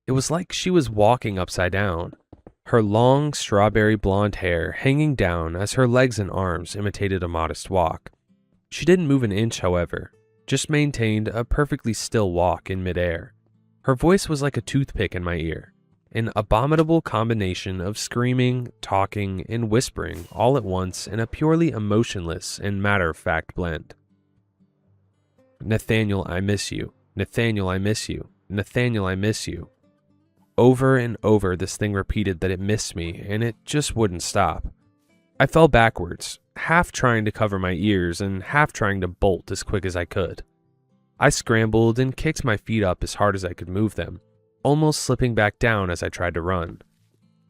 It was like she was walking upside down. Her long, strawberry blonde hair hanging down as her legs and arms imitated a modest walk. She didn't move an inch, however, just maintained a perfectly still walk in midair. Her voice was like a toothpick in my ear, an abominable combination of screaming, talking, and whispering all at once in a purely emotionless and matter-of-fact blend. "Nathaniel, I miss you. Nathaniel, I miss you. Nathaniel, I miss you." Over and over this thing repeated that it missed me, and it just wouldn't stop. I fell backwards, half trying to cover my ears and half trying to bolt as quick as I could. I scrambled and kicked my feet up as hard as I could move them, almost slipping back down as I tried to run.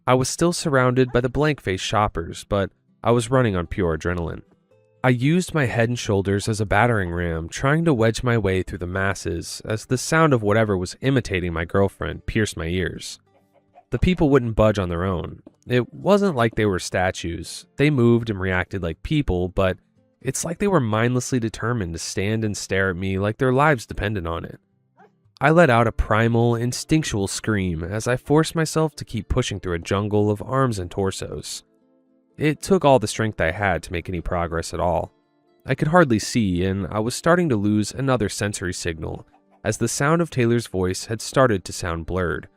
I was still surrounded by the blank-faced shoppers, but I was running on pure adrenaline. I used my head and shoulders as a battering ram, trying to wedge my way through the masses as the sound of whatever was imitating my girlfriend pierced my ears. The people wouldn't budge on their own. It wasn't like they were statues. They moved and reacted like people, but it's like they were mindlessly determined to stand and stare at me like their lives depended on it. I let out a primal, instinctual scream as I forced myself to keep pushing through a jungle of arms and torsos. It took all the strength I had to make any progress at all. I could hardly see, and I was starting to lose another sensory signal as the sound of Taylor's voice had started to sound blurred,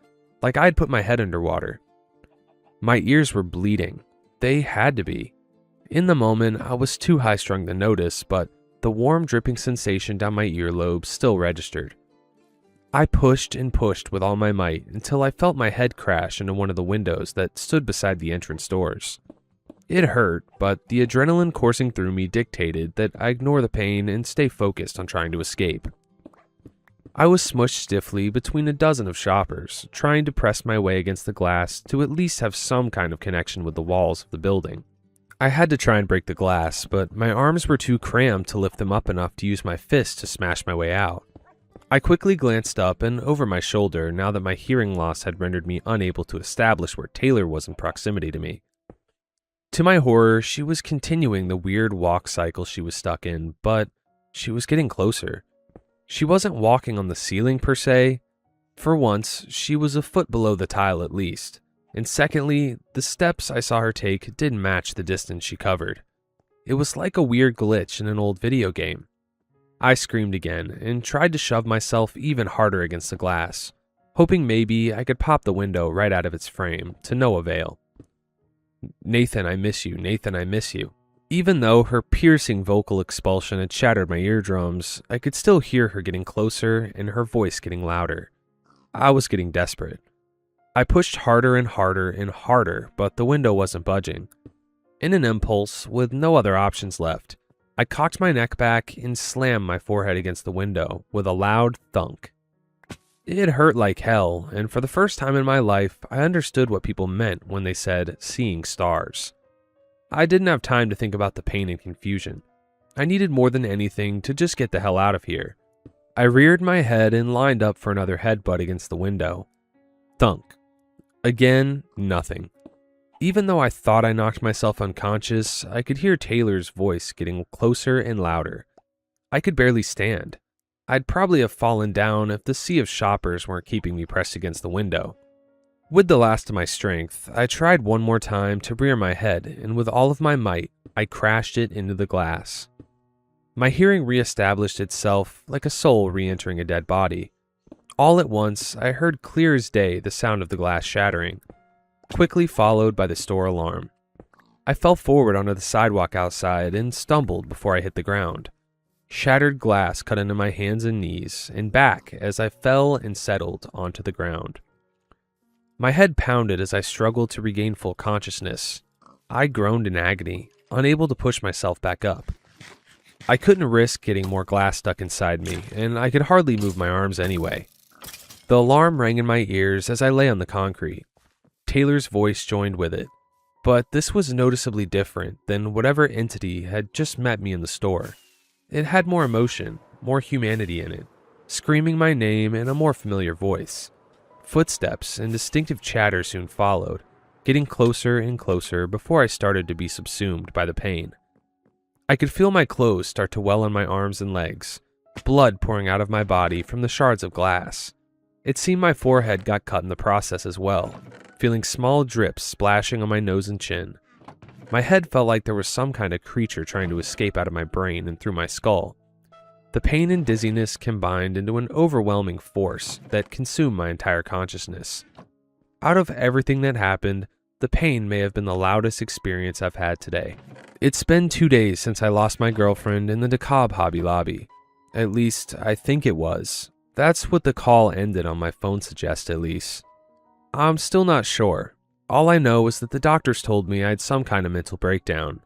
like I'd put my head underwater. My ears were bleeding. They had to be. In the moment, I was too high-strung to notice, but the warm dripping sensation down my earlobe still registered. I pushed and pushed with all my might until I felt my head crash into one of the windows that stood beside the entrance doors. It hurt, but the adrenaline coursing through me dictated that I ignore the pain and stay focused on trying to escape. I was smushed stiffly between a dozen of shoppers, trying to press my way against the glass to at least have some kind of connection with the walls of the building. I had to try and break the glass, but my arms were too cramped to lift them up enough to use my fist to smash my way out. I quickly glanced up and over my shoulder now that my hearing loss had rendered me unable to establish where Taylor was in proximity to me. To my horror, she was continuing the weird walk cycle she was stuck in, but she was getting closer. She wasn't walking on the ceiling per se. For once, she was a foot below the tile at least. And secondly, the steps I saw her take didn't match the distance she covered. It was like a weird glitch in an old video game. I screamed again and tried to shove myself even harder against the glass, hoping maybe I could pop the window right out of its frame, to no avail. "Nathan, I miss you. Nathan, I miss you." Even though her piercing vocal expulsion had shattered my eardrums, I could still hear her getting closer and her voice getting louder. I was getting desperate. I pushed harder and harder and harder, but the window wasn't budging. In an impulse, with no other options left, I cocked my neck back and slammed my forehead against the window with a loud thunk. It hurt like hell, and for the first time in my life, I understood what people meant when they said seeing stars. I didn't have time to think about the pain and confusion. I needed more than anything to just get the hell out of here. I reared my head and lined up for another headbutt against the window. Thunk. Again, nothing. Even though I thought I knocked myself unconscious, I could hear Taylor's voice getting closer and louder. I could barely stand. I'd probably have fallen down if the sea of shoppers weren't keeping me pressed against the window. With the last of my strength, I tried one more time to rear my head, and with all of my might, I crashed it into the glass. My hearing reestablished itself like a soul re-entering a dead body. All at once, I heard clear as day the sound of the glass shattering, quickly followed by the store alarm. I fell forward onto the sidewalk outside and stumbled before I hit the ground. Shattered glass cut into my hands and knees and back as I fell and settled onto the ground. My head pounded as I struggled to regain full consciousness. I groaned in agony, unable to push myself back up. I couldn't risk getting more glass stuck inside me, and I could hardly move my arms anyway. The alarm rang in my ears as I lay on the concrete. Taylor's voice joined with it, but this was noticeably different than whatever entity had just met me in the store. It had more emotion, more humanity in it, screaming my name in a more familiar voice. Footsteps and distinctive chatter soon followed, getting closer and closer before I started to be subsumed by the pain. I could feel my clothes start to well on my arms and legs, blood pouring out of my body from the shards of glass. It seemed my forehead got cut in the process as well, feeling small drips splashing on my nose and chin. My head felt like there was some kind of creature trying to escape out of my brain and through my skull. The pain and dizziness combined into an overwhelming force that consumed my entire consciousness. Out of everything that happened, the pain may have been the loudest experience I've had today. It's been 2 days since I lost my girlfriend in the DeKalb Hobby Lobby. At least, I think it was. That's what the call ended on my phone suggests, at least. I'm still not sure. All I know is that the doctors told me I had some kind of mental breakdown.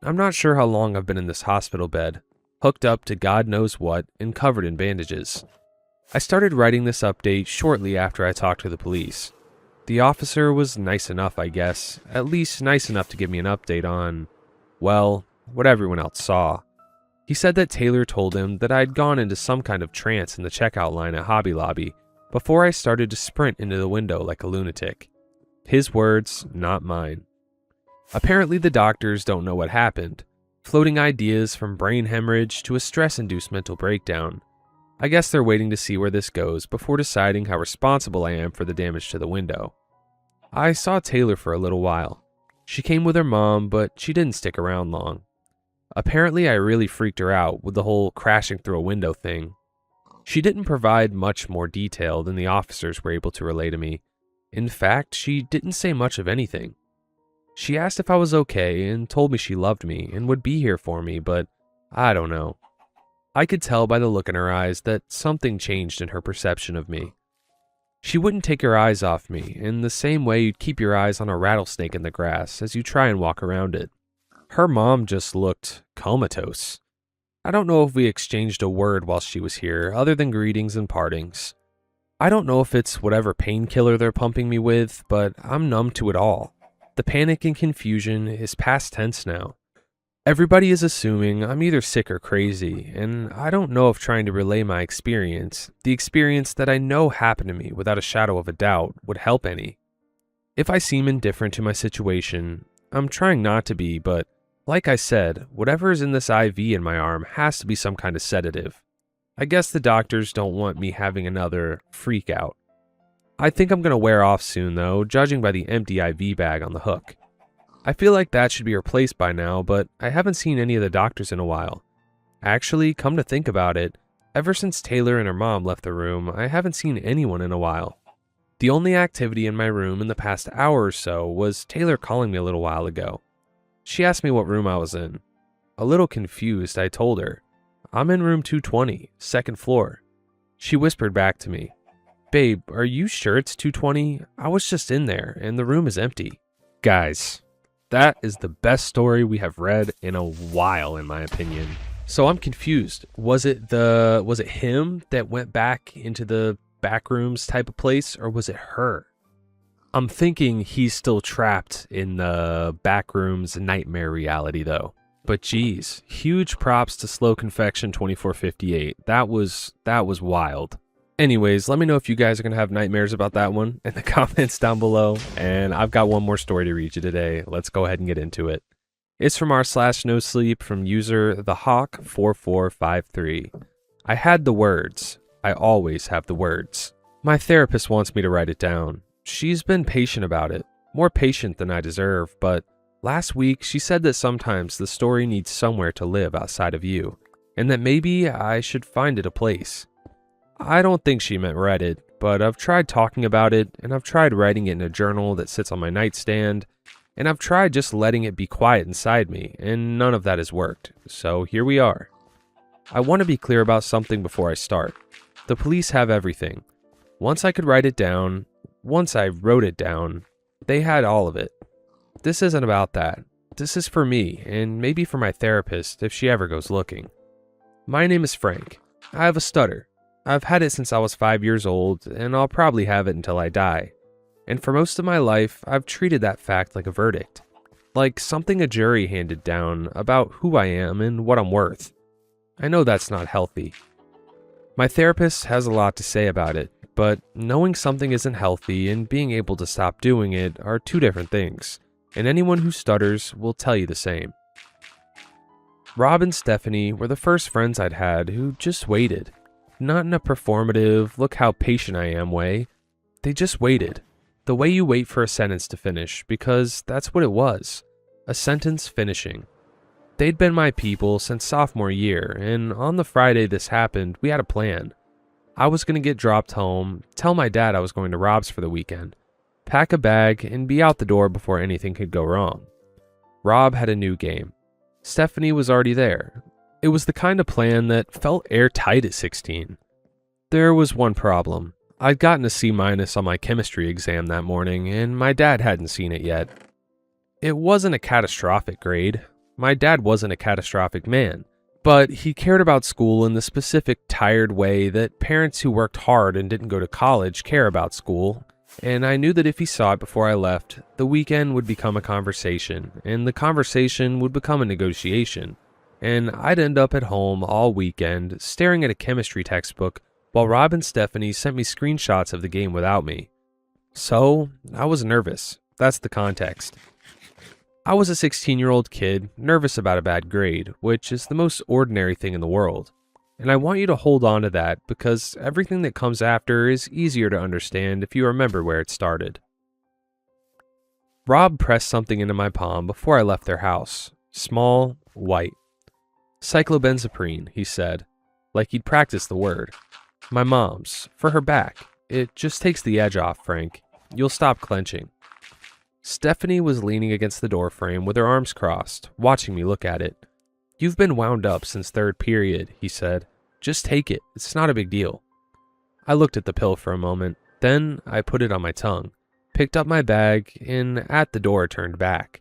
I'm not sure how long I've been in this hospital bed, hooked up to God knows what and covered in bandages. I started writing this update shortly after I talked to the police. The officer was nice enough, I guess, at least nice enough to give me an update on, well, what everyone else saw. He said that Taylor told him that I'd gone into some kind of trance in the checkout line at Hobby Lobby before I started to sprint into the window like a lunatic. His words, not mine. Apparently the doctors don't know what happened, floating ideas from brain hemorrhage to a stress-induced mental breakdown. I guess they're waiting to see where this goes before deciding how responsible I am for the damage to the window. I saw Taylor for a little while. She came with her mom, but she didn't stick around long. Apparently I really freaked her out with the whole crashing through a window thing. She didn't provide much more detail than the officers were able to relay to me. In fact, she didn't say much of anything. She asked if I was okay and told me she loved me and would be here for me, but I don't know. I could tell by the look in her eyes that something changed in her perception of me. She wouldn't take her eyes off me in the same way you'd keep your eyes on a rattlesnake in the grass as you try and walk around it. Her mom just looked comatose. I don't know if we exchanged a word while she was here other than greetings and partings. I don't know if it's whatever painkiller they're pumping me with, but I'm numb to it all. The panic and confusion is past tense now. Everybody is assuming I'm either sick or crazy, and I don't know if trying to relay my experience, the experience that I know happened to me without a shadow of a doubt, would help any. If I seem indifferent to my situation, I'm trying not to be, but like I said, whatever is in this IV in my arm has to be some kind of sedative. I guess the doctors don't want me having another freak out. I think I'm going to wear off soon though, judging by the empty IV bag on the hook. I feel like that should be replaced by now, but I haven't seen any of the doctors in a while. Actually, come to think about it, ever since Taylor and her mom left the room, I haven't seen anyone in a while. The only activity in my room in the past hour or so was Taylor calling me a little while ago. She asked me what room I was in. A little confused, I told her, "I'm in room 220, second floor." She whispered back to me, "Babe, are you sure it's 220? I was just in there, and the room is empty." Guys, that is the best story we have read in a while, in my opinion. So I'm confused. Was it him that went back into the back rooms type of place, or was it her? I'm thinking he's still trapped in the back rooms nightmare reality though. But geez, huge props to Slow Confection 2458. That was wild. Anyways, let me know if you guys are going to have nightmares about that one in the comments down below. And I've got one more story to read you today. Let's go ahead and get into it. It's from r/nosleep from user thehawk4453. I had the words. I always have the words. My therapist wants me to write it down. She's been patient about it, more patient than I deserve, but last week she said that sometimes the story needs somewhere to live outside of you, and that maybe I should find it a place. I don't think she meant Reddit, but I've tried talking about it, and I've tried writing it in a journal that sits on my nightstand, and I've tried just letting it be quiet inside me, and none of that has worked, so here we are. I want to be clear about something before I start. The police have everything. Once I could write it down, once I wrote it down, they had all of it. This isn't about that. This is for me, and maybe for my therapist if she ever goes looking. My name is Frank. I have a stutter. I've had it since I was 5 years old, and I'll probably have it until I die. And for most of my life, I've treated that fact like a verdict. Like something a jury handed down about who I am and what I'm worth. I know that's not healthy. My therapist has a lot to say about it, but knowing something isn't healthy and being able to stop doing it are two different things, and anyone who stutters will tell you the same. Rob and Stephanie were the first friends I'd had who just waited. Not in a performative, look how patient I am way. They just waited. The way you wait for a sentence to finish, because that's what it was. A sentence finishing. They'd been my people since sophomore year, and on the Friday this happened, we had a plan. I was going to get dropped home, tell my dad I was going to Rob's for the weekend, pack a bag, and be out the door before anything could go wrong. Rob had a new game. Stephanie was already there. It was the kind of plan that felt airtight at 16. There was one problem. I'd gotten a C- on my chemistry exam that morning, and my dad hadn't seen it yet. It wasn't a catastrophic grade. My dad wasn't a catastrophic man. But he cared about school in the specific tired way that parents who worked hard and didn't go to college care about school, and I knew that if he saw it before I left, the weekend would become a conversation, and the conversation would become a negotiation, and I'd end up at home all weekend staring at a chemistry textbook while Rob and Stephanie sent me screenshots of the game without me. So, I was nervous. That's the context. I was a 16-year-old kid, nervous about a bad grade, which is the most ordinary thing in the world. And I want you to hold on to that because everything that comes after is easier to understand if you remember where it started. Rob pressed something into my palm before I left their house. Small, white. Cyclobenzaprine, he said, like he'd practiced the word. My mom's, for her back. It just takes the edge off, Frank. You'll stop clenching. Stephanie was leaning against the doorframe with her arms crossed, watching me look at it. You've been wound up since third period, he said. Just take it. It's not a big deal. I looked at the pill for a moment. Then I put it on my tongue, picked up my bag, and at the door turned back.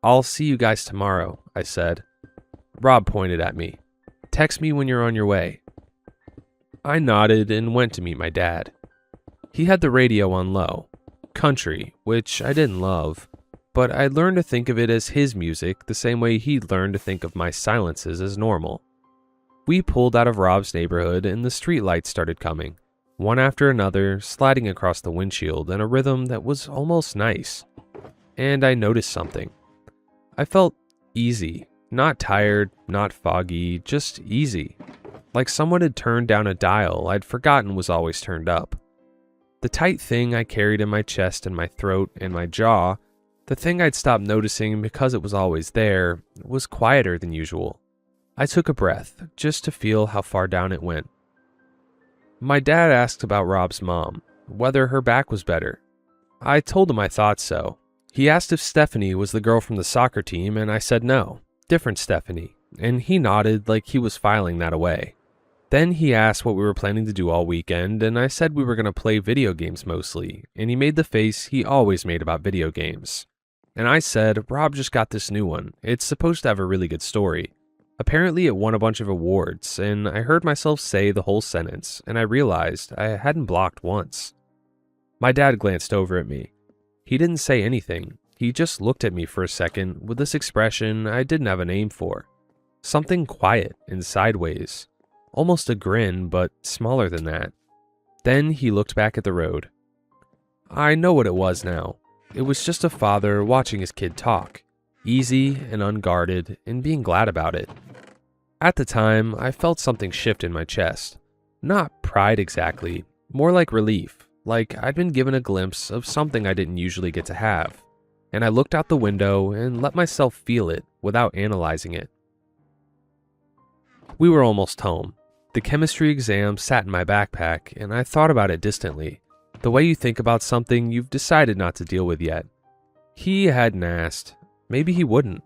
I'll see you guys tomorrow, I said. Rob pointed at me. Text me when you're on your way. I nodded and went to meet my dad. He had the radio on low. Country, which I didn't love. but I learned to think of it as his music the same way he'd learned to think of my silences as normal. We pulled out of Rob's neighborhood and the street lights started coming, one after another, sliding across the windshield in a rhythm that was almost nice. And I noticed something. I felt easy, not tired, not foggy, just easy. Like someone had turned down a dial I'd forgotten was always turned up. The tight thing I carried in my chest and my throat and my jaw, the thing I'd stopped noticing because it was always there, was quieter than usual. I took a breath, just to feel how far down it went. My dad asked about Rob's mom, whether her back was better. I told him I thought so. He asked if Stephanie was the girl from the soccer team, and I said no, different Stephanie, and he nodded like he was filing that away. Then he asked what we were planning to do all weekend, and I said we were going to play video games mostly, and he made the face he always made about video games. And I said, Rob just got this new one. It's supposed to have a really good story. Apparently it won a bunch of awards, and I heard myself say the whole sentence, and I realized I hadn't blocked once. My dad glanced over at me. He didn't say anything. He just looked at me for a second with this expression I didn't have a name for. Something quiet and sideways. Almost a grin, but smaller than that. Then he looked back at the road. I know what it was now. It was just a father watching his kid talk, easy and unguarded, and being glad about it. At the time, I felt something shift in my chest. Not pride exactly, more like relief, like I'd been given a glimpse of something I didn't usually get to have. And I looked out the window and let myself feel it without analyzing it. We were almost home. The chemistry exam sat in my backpack, and I thought about it distantly, the way you think about something you've decided not to deal with yet. He hadn't asked. Maybe he wouldn't.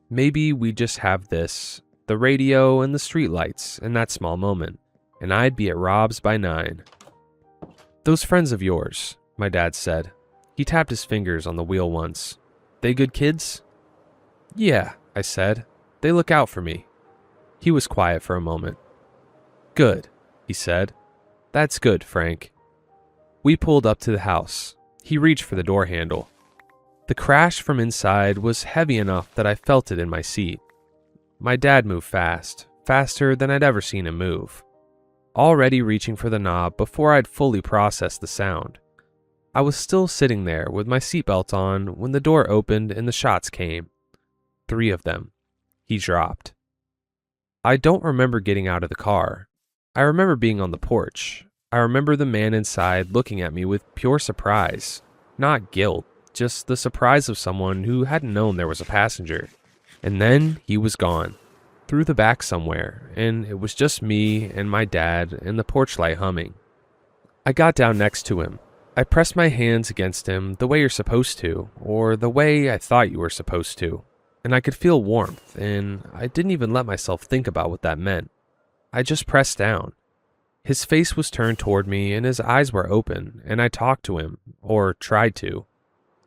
Maybe we'd just have this, the radio and the streetlights in that small moment, and I'd be at Rob's by 9. Those friends of yours, my dad said. He tapped his fingers on the wheel once. They good kids? Yeah, I said. They look out for me. He was quiet for a moment. Good, he said. That's good, Frank. We pulled up to the house. He reached for the door handle. The crash from inside was heavy enough that I felt it in my seat. My dad moved fast, faster than I'd ever seen him move. Already reaching for the knob before I'd fully processed the sound. I was still sitting there with my seatbelt on when the door opened and the shots came. 3 of them. He dropped. I don't remember getting out of the car. I remember being on the porch. I remember the man inside looking at me with pure surprise. Not guilt, just the surprise of someone who hadn't known there was a passenger. And then he was gone, through the back somewhere, and it was just me and my dad and the porch light humming. I got down next to him. I pressed my hands against him the way you're supposed to, or the way I thought you were supposed to, and I could feel warmth, and I didn't even let myself think about what that meant. I just pressed down. His face was turned toward me and his eyes were open, and I talked to him, or tried to.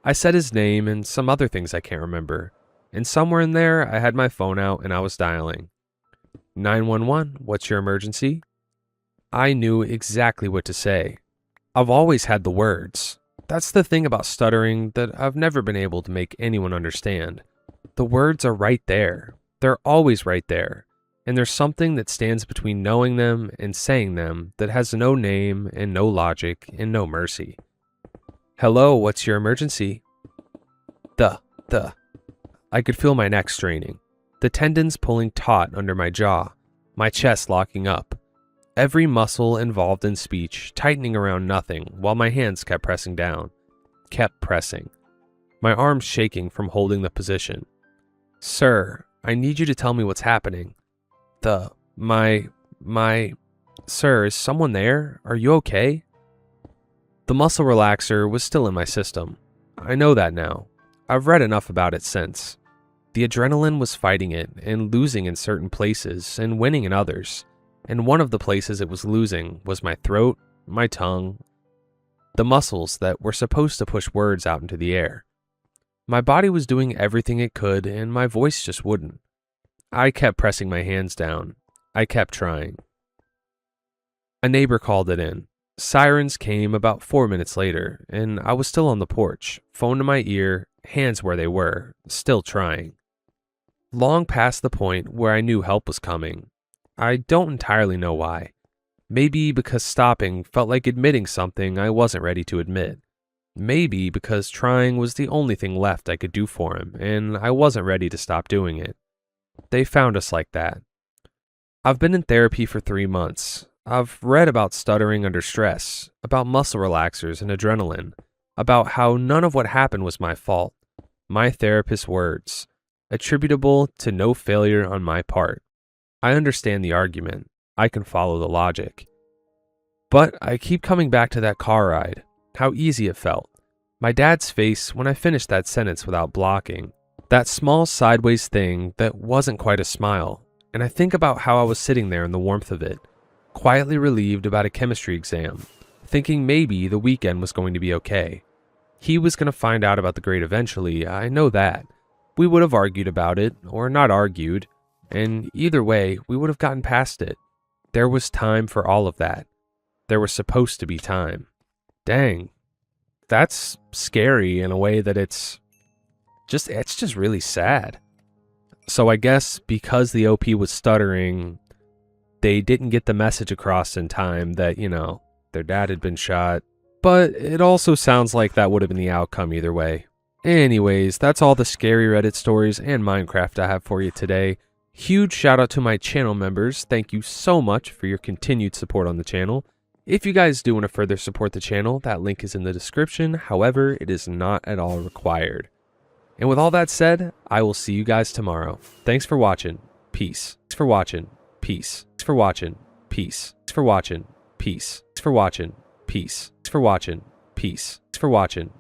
I said his name and some other things I can't remember, and somewhere in there I had my phone out and I was dialing. 911, what's your emergency? I knew exactly what to say. I've always had the words. That's the thing about stuttering that I've never been able to make anyone understand. The words are right there. They're always right there. And there's something that stands between knowing them and saying them that has no name and no logic and no mercy. Hello, what's your emergency? I could feel my neck straining, the tendons pulling taut under my jaw, my chest locking up, every muscle involved in speech tightening around nothing while my hands kept pressing down, kept pressing, my arms shaking from holding the position. Sir, I need you to tell me what's happening. Sir, is someone there? Are you okay? The muscle relaxer was still in my system. I know that now. I've read enough about it since. The adrenaline was fighting it and losing in certain places and winning in others. And one of the places it was losing was my throat, my tongue, the muscles that were supposed to push words out into the air. My body was doing everything it could and my voice just wouldn't. I kept pressing my hands down. I kept trying. A neighbor called it in. Sirens came about 4 minutes later, and I was still on the porch, phone to my ear, hands where they were, still trying. Long past the point where I knew help was coming. I don't entirely know why. Maybe because stopping felt like admitting something I wasn't ready to admit. Maybe because trying was the only thing left I could do for him, and I wasn't ready to stop doing it. They found us like that. I've been in therapy for 3 months. I've read about stuttering under stress, about muscle relaxers and adrenaline, about how none of what happened was my fault. My therapist's words, attributable to no failure on my part. I understand the argument. I can follow the logic. But I keep coming back to that car ride, how easy it felt. My dad's face when I finished that sentence without blocking. That small sideways thing that wasn't quite a smile. And I think about how I was sitting there in the warmth of it, quietly relieved about a chemistry exam, thinking maybe the weekend was going to be okay. He was going to find out about the grade eventually, I know that. We would have argued about it, or not argued, and either way, we would have gotten past it. There was time for all of that. There was supposed to be time. Dang, that's scary in a way that it's just really sad. So I guess because the OP was stuttering, they didn't get the message across in time that, their dad had been shot. But it also sounds like that would have been the outcome either way. Anyways, that's all the scary Reddit stories and Minecraft I have for you today. Huge shout out to my channel members. Thank you so much for your continued support on the channel. If you guys do want to further support the channel, that link is in the description. However, it is not at all required. And with all that said, I will see you guys tomorrow. Thanks for watching. Peace. Thanks for watching. Peace. Thanks for watching. Peace. Thanks for watching. Peace. Thanks for watching. Peace. Thanks for watching. Peace. Thanks for watching.